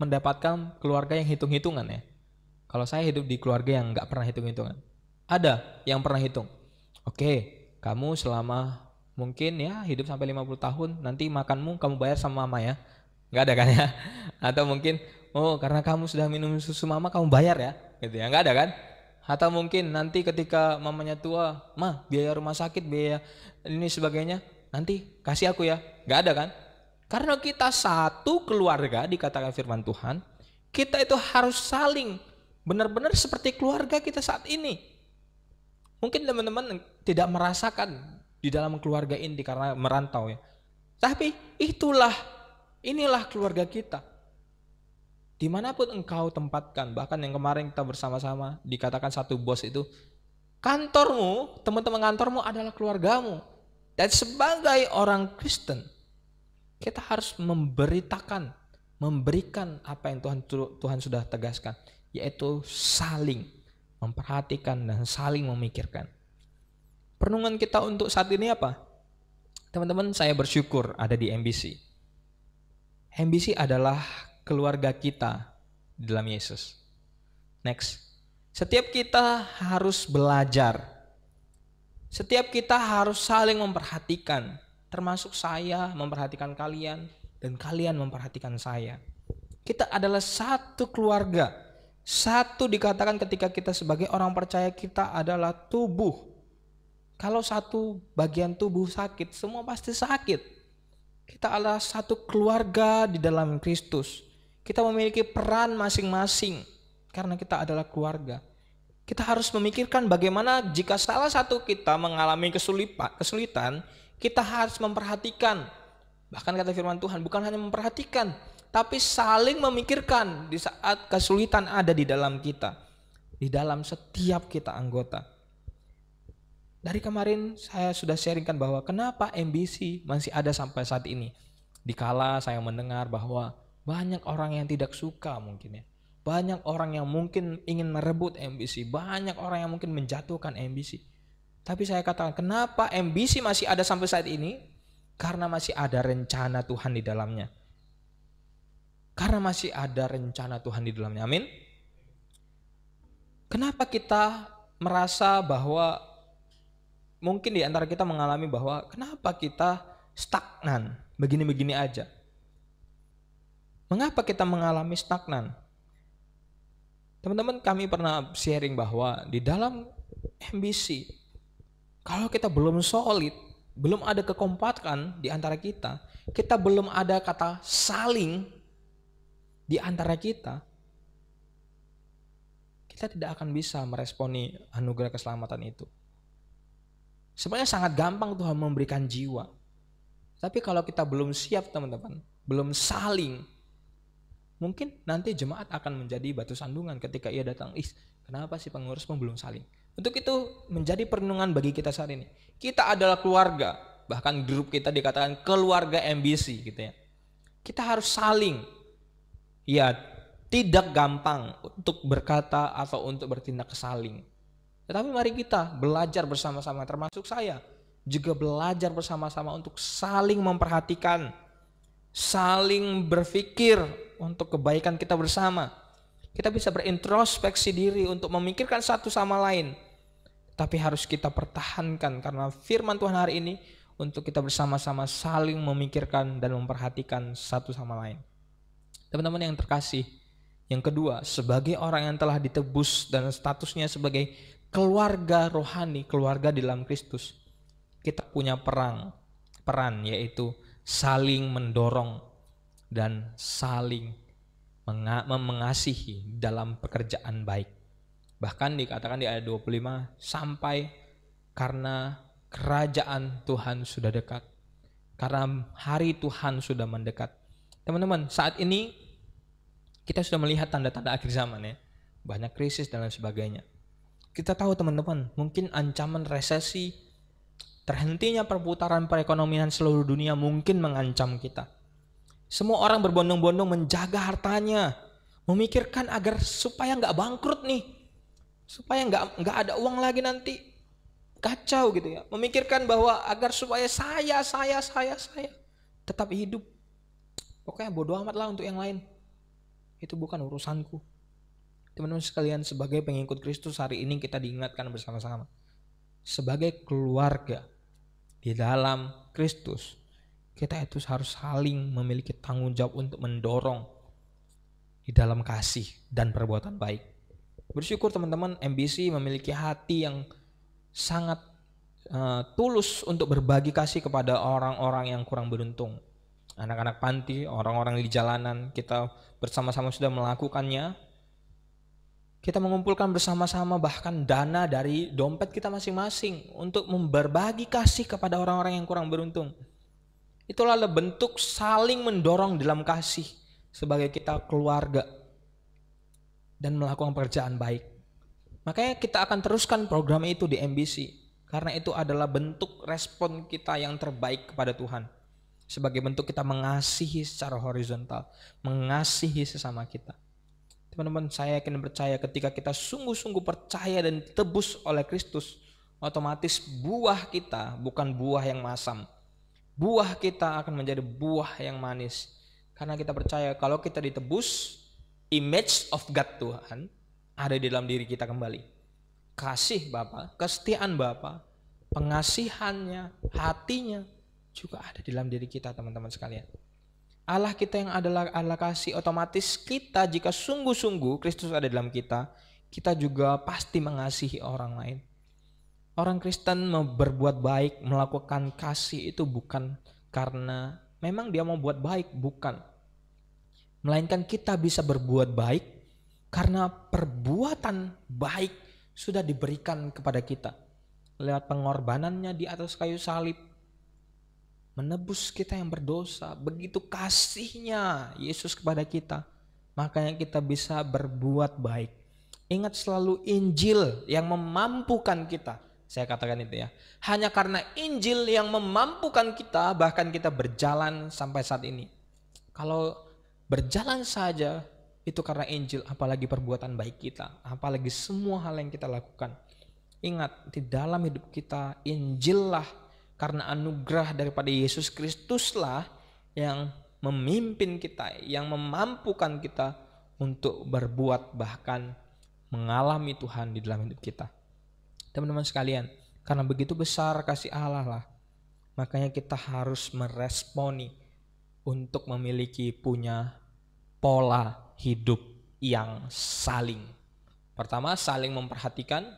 mendapatkan keluarga yang hitung-hitungan ya. Kalau saya hidup di keluarga yang nggak pernah hitung-hitungan. Ada yang pernah hitung. Oke, kamu selama mungkin ya hidup sampai 50 tahun, nanti makanmu kamu bayar sama mama ya. Nggak ada kan ya? Atau mungkin, oh karena kamu sudah minum susu mama kamu bayar ya. Gitu ya, nggak ada kan? Atau mungkin nanti ketika mamanya tua, mah biaya rumah sakit, biaya ini sebagainya, nanti kasih aku ya. Nggak ada kan? Karena kita satu keluarga, dikatakan firman Tuhan, kita itu harus saling benar-benar seperti keluarga kita saat ini. Mungkin teman-teman tidak merasakan di dalam keluarga ini karena merantau ya. Tapi inilah keluarga kita. Dimanapun engkau tempatkan, bahkan yang kemarin kita bersama-sama dikatakan satu bos itu, kantormu, teman-teman kantormu adalah keluargamu. Dan sebagai orang Kristen, kita harus memberikan apa yang Tuhan sudah tegaskan, yaitu saling memperhatikan dan saling memikirkan. Perenungan kita untuk saat ini apa? Teman-teman, saya bersyukur ada di MBC. MBC adalah keluarga kita di dalam Yesus. Next, setiap kita harus belajar. Setiap kita harus saling memperhatikan, termasuk saya memperhatikan kalian dan kalian memperhatikan saya. Kita adalah satu keluarga. Satu dikatakan ketika kita sebagai orang percaya kita adalah tubuh. Kalau satu bagian tubuh sakit, semua pasti sakit. Kita adalah satu keluarga di dalam Kristus. Kita memiliki peran masing-masing karena kita adalah keluarga. Kita harus memikirkan bagaimana jika salah satu kita mengalami kesulitan, kita harus memperhatikan. Bahkan kata firman Tuhan, bukan hanya memperhatikan, tapi saling memikirkan di saat kesulitan ada di dalam kita, di dalam setiap kita anggota. Dari kemarin saya sudah sharingkan bahwa kenapa MBC masih ada sampai saat ini. Dikala saya mendengar bahwa banyak orang yang tidak suka mungkin ya. Banyak orang yang mungkin ingin merebut MBC, banyak orang yang mungkin menjatuhkan MBC. Tapi saya katakan, kenapa MBC masih ada sampai saat ini? Karena masih ada rencana Tuhan di dalamnya. Karena masih ada rencana Tuhan di dalamnya. Amin. Kenapa kita merasa bahwa mungkin di antara kita mengalami bahwa kenapa kita stagnan, begini-begini aja? Mengapa kita mengalami stagnan? Teman-teman, kami pernah sharing bahwa di dalam MBC, kalau kita belum solid, belum ada kekompakan di antara kita, kita belum ada kata saling di antara kita, kita tidak akan bisa meresponi anugerah keselamatan itu. Sebenarnya sangat gampang Tuhan memberikan jiwa. Tapi kalau kita belum siap teman-teman, belum saling, mungkin nanti jemaat akan menjadi batu sandungan ketika ia datang. Kenapa sih pengurusmu belum saling? Untuk itu menjadi perenungan bagi kita saat ini. Kita adalah keluarga, bahkan grup kita dikatakan keluarga MBC gitu ya. Kita harus saling. Ya, tidak gampang untuk berkata atau untuk bertindak saling. Tetapi mari kita belajar bersama-sama, termasuk saya juga belajar bersama-sama untuk saling memperhatikan, saling berpikir untuk kebaikan kita bersama. Kita bisa berintrospeksi diri untuk memikirkan satu sama lain. Tapi harus kita pertahankan karena firman Tuhan hari ini untuk kita bersama-sama saling memikirkan dan memperhatikan satu sama lain. Teman-teman yang terkasih, yang kedua, sebagai orang yang telah ditebus dan statusnya sebagai keluarga rohani, keluarga di dalam Kristus, kita punya peran yaitu saling mendorong dan saling mengasihi dalam pekerjaan baik. Bahkan dikatakan di ayat 25, sampai karena kerajaan Tuhan sudah dekat, karena hari Tuhan sudah mendekat. Teman-teman, saat ini kita sudah melihat tanda-tanda akhir zaman ya, banyak krisis dan lain sebagainya. Kita tahu teman-teman, mungkin ancaman resesi, terhentinya perputaran perekonomian seluruh dunia mungkin mengancam kita. Semua orang berbondong-bondong menjaga hartanya, memikirkan agar supaya nggak bangkrut nih, supaya nggak ada uang lagi nanti, kacau gitu ya. Memikirkan bahwa agar supaya saya tetap hidup. Pokoknya bodoh amat lah untuk yang lain. Itu bukan urusanku. Teman-teman sekalian, sebagai pengikut Kristus hari ini kita diingatkan bersama-sama. Sebagai keluarga di dalam Kristus, kita itu harus saling memiliki tanggung jawab untuk mendorong di dalam kasih dan perbuatan baik. Bersyukur teman-teman, MBC memiliki hati yang sangat tulus untuk berbagi kasih kepada orang-orang yang kurang beruntung. Anak-anak panti, orang-orang di jalanan, kita bersama-sama sudah melakukannya. Kita mengumpulkan bersama-sama bahkan dana dari dompet kita masing-masing untuk berbagi kasih kepada orang-orang yang kurang beruntung. Itulah bentuk saling mendorong dalam kasih sebagai kita keluarga dan melakukan pekerjaan baik. Makanya kita akan teruskan program itu di MBC karena itu adalah bentuk respon kita yang terbaik kepada Tuhan. Sebagai bentuk kita mengasihi secara horizontal, mengasihi sesama kita. Teman-teman, saya yakin percaya ketika kita sungguh-sungguh percaya dan ditebus oleh Kristus, otomatis buah kita bukan buah yang masam. Buah kita akan menjadi buah yang manis. Karena kita percaya kalau kita ditebus, image of God Tuhan ada di dalam diri kita kembali. Kasih Bapa, kesetiaan Bapa, pengasihannya, hatinya juga ada di dalam diri kita teman-teman sekalian. Allah kita yang adalah Allah kasih, otomatis kita jika sungguh-sungguh Kristus ada dalam kita, kita juga pasti mengasihi orang lain. Orang Kristen mau berbuat baik, melakukan kasih itu bukan karena memang dia mau buat baik, bukan. Melainkan kita bisa berbuat baik karena perbuatan baik sudah diberikan kepada kita. Lewat pengorbanannya di atas kayu salib, menebus kita yang berdosa. Begitu kasihnya Yesus kepada kita, makanya kita bisa berbuat baik. Ingat selalu Injil yang memampukan kita. Saya katakan itu ya. Hanya karena Injil yang memampukan kita, bahkan kita berjalan sampai saat ini. Kalau berjalan saja itu karena Injil, apalagi perbuatan baik kita, apalagi semua hal yang kita lakukan. Ingat, di dalam hidup kita Injil lah, karena anugerah daripada Yesus Kristuslah yang memimpin kita, yang memampukan kita untuk berbuat bahkan mengalami Tuhan di dalam hidup kita. Teman-teman sekalian, karena begitu besar kasih Allah lah, makanya kita harus meresponi untuk memiliki punya pola hidup yang saling. Pertama, saling memperhatikan,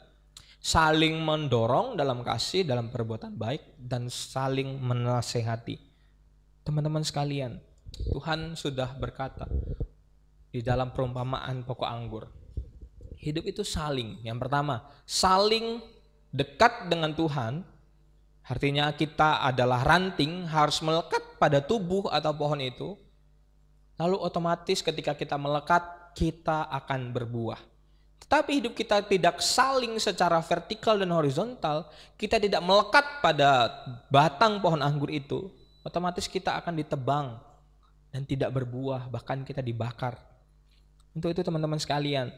saling mendorong dalam kasih, dalam perbuatan baik, dan saling menasehati. Teman-teman sekalian, Tuhan sudah berkata di dalam perumpamaan pokok anggur, hidup itu saling. Yang pertama, saling dekat dengan Tuhan. Artinya kita adalah ranting, harus melekat pada tubuh atau pohon itu. Lalu otomatis ketika kita melekat, kita akan berbuah. Tetapi hidup kita tidak saling secara vertikal dan horizontal, kita tidak melekat pada batang pohon anggur itu, otomatis kita akan ditebang dan tidak berbuah, bahkan kita dibakar. Untuk itu teman-teman sekalian,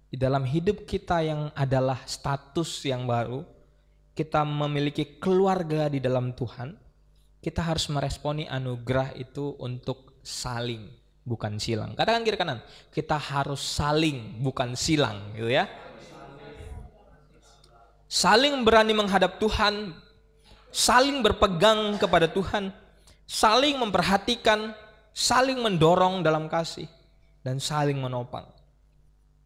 di dalam hidup kita yang adalah status yang baru, kita memiliki keluarga di dalam Tuhan, kita harus meresponi anugerah itu untuk saling, bukan silang. Katakan kiri kanan, kita harus saling, bukan silang, gitu ya. Saling berani menghadap Tuhan, saling berpegang kepada Tuhan, saling memperhatikan, saling mendorong dalam kasih, dan saling menopang.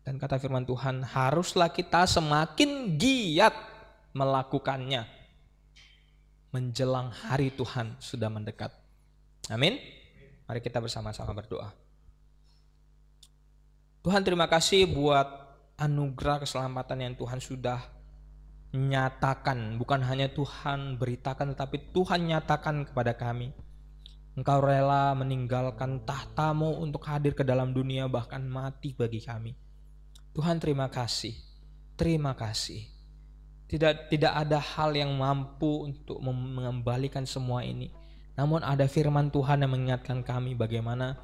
Dan kata firman Tuhan, haruslah kita semakin giat melakukannya menjelang hari Tuhan sudah mendekat. Amin. Mari kita bersama-sama berdoa. Tuhan, terima kasih buat anugerah keselamatan yang Tuhan sudah nyatakan. Bukan hanya Tuhan beritakan, tetapi Tuhan nyatakan kepada kami. Engkau rela meninggalkan tahta-Mu untuk hadir ke dalam dunia, bahkan mati bagi kami. Tuhan, terima kasih. Terima kasih. Tidak ada hal yang mampu untuk mengembalikan semua ini. Namun ada firman Tuhan yang mengingatkan kami bagaimana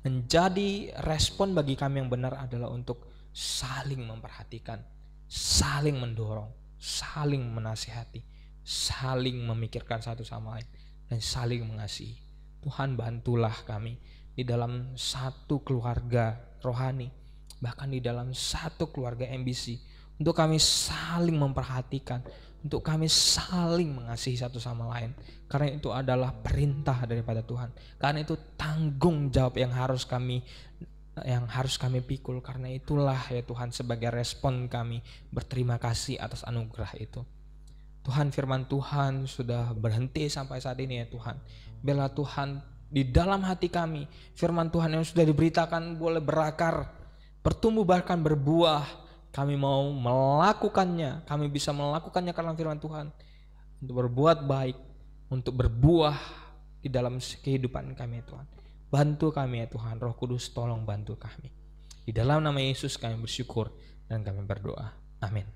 menjadi respon bagi kami yang benar adalah untuk saling memperhatikan, saling mendorong, saling menasihati, saling memikirkan satu sama lain, dan saling mengasihi. Tuhan, bantulah kami di dalam satu keluarga rohani, bahkan di dalam satu keluarga MBC, untuk kami saling memperhatikan, untuk kami saling mengasihi satu sama lain. Karena itu adalah perintah daripada Tuhan. Karena itu tanggung jawab yang harus kami pikul. Karena itulah ya Tuhan, sebagai respon kami berterima kasih atas anugerah itu. Tuhan, firman Tuhan sudah berhenti sampai saat ini ya Tuhan. Biarlah Tuhan di dalam hati kami, firman Tuhan yang sudah diberitakan boleh berakar, bertumbuh bahkan berbuah. Kami mau melakukannya, kami bisa melakukannya karena firman Tuhan. Untuk berbuat baik, untuk berbuah di dalam kehidupan kami ya Tuhan. Bantu kami ya Tuhan, Roh Kudus tolong bantu kami. Di dalam nama Yesus kami bersyukur dan kami berdoa. Amin.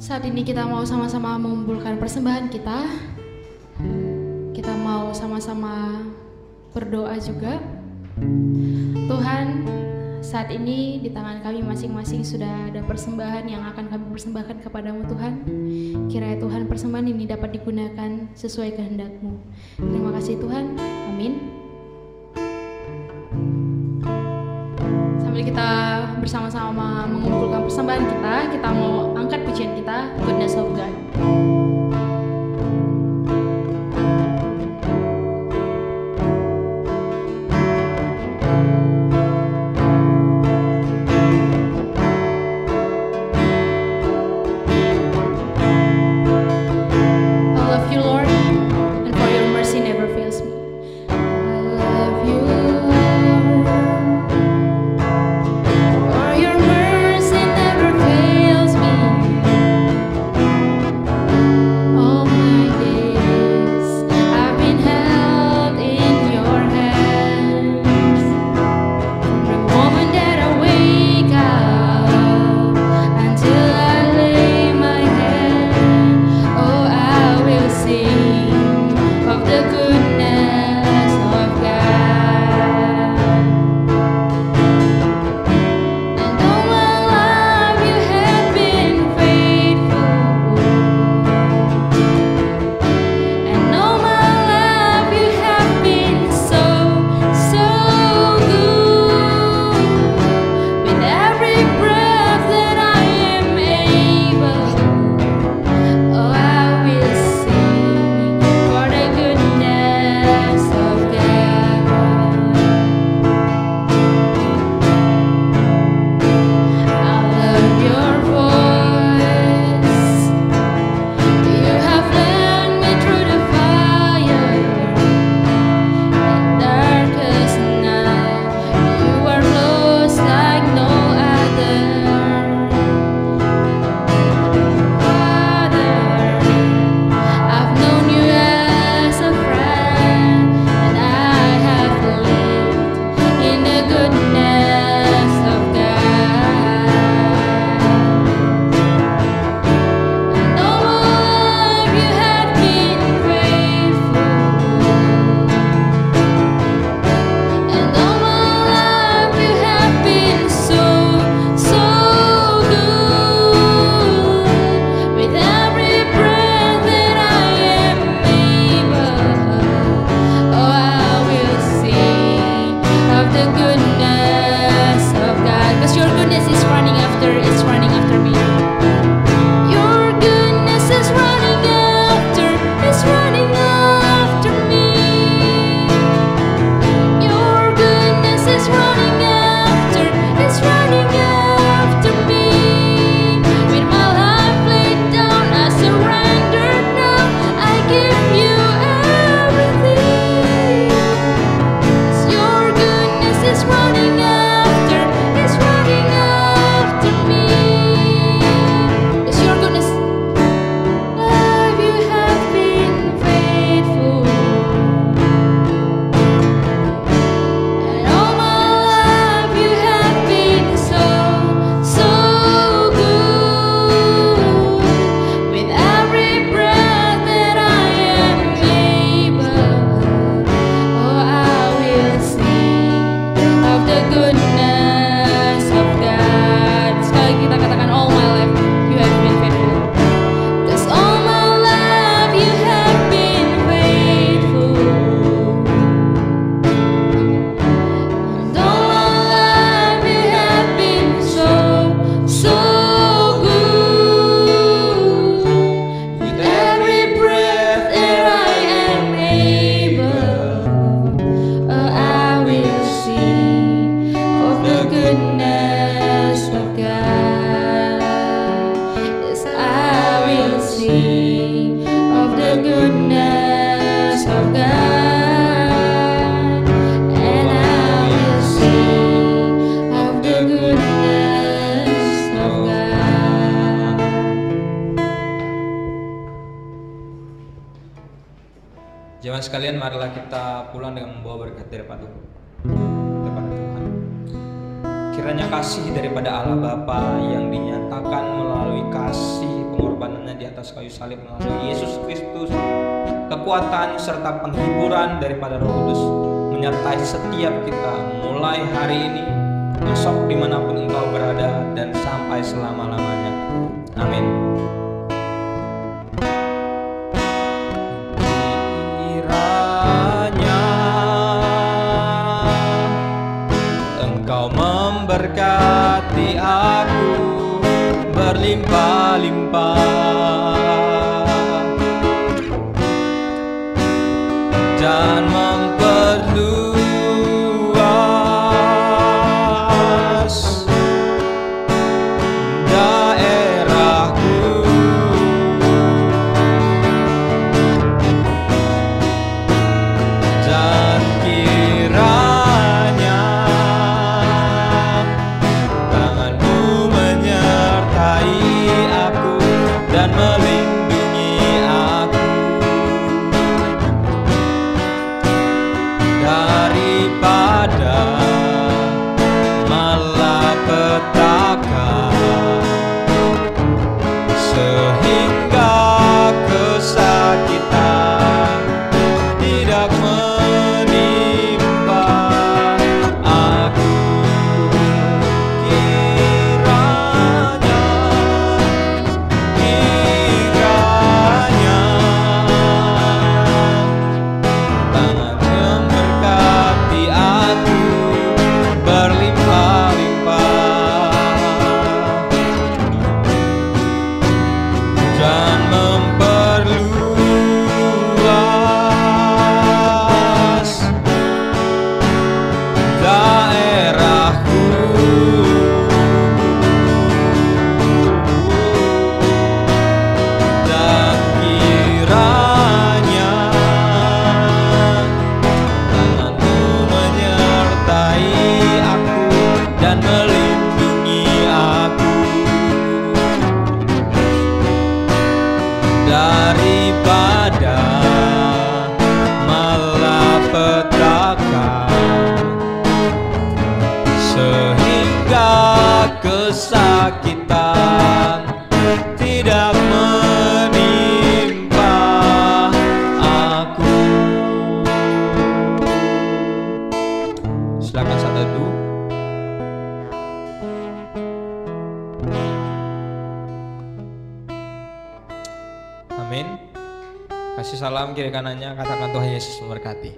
Saat ini kita mau sama-sama mengumpulkan persembahan kita. Kita mau sama-sama berdoa juga. Tuhan, saat ini di tangan kami masing-masing sudah ada persembahan yang akan kami persembahkan kepadamu Tuhan. Kiranya Tuhan persembahan ini dapat digunakan sesuai kehendak-Mu. Terima kasih Tuhan. Amin. Sambil kita bersama-sama mengumpulkan persembahan kita mau angkat pujian kita, Goodness of God. Your mercy never fails me. sekalian, marilah kita pulang dengan membawa berkat daripada Tuhan. Kiranya kasih daripada Allah Bapa yang dinyatakan melalui kasih pengorbanannya di atas kayu salib melalui Yesus Kristus, kekuatan serta penghiburan daripada Roh Kudus menyertai setiap kita mulai hari ini, besok dimanapun engkau berada, dan sampai selama-lamanya. Amin. Kiranya engkau memberkati aku berlimpah-limpah dan memperluas daerahku, dan kiranya tanganmu menyertai aku dan melindungi aku daripada malapetaka, sehingga kesakitan tidak menimpa aku. Kiranya tangan memberkati aku berlimpah-limpah dan memperluas daerahku, dan kiranya tanganmu menyertai aku dan melindungi aku daripada malapetaka, sehingga kesakitan tidak menimpa aku. Silakan saat teduh. Amin. Kasih salam kiri kanannya, katakan Tuhan Yesus memberkati.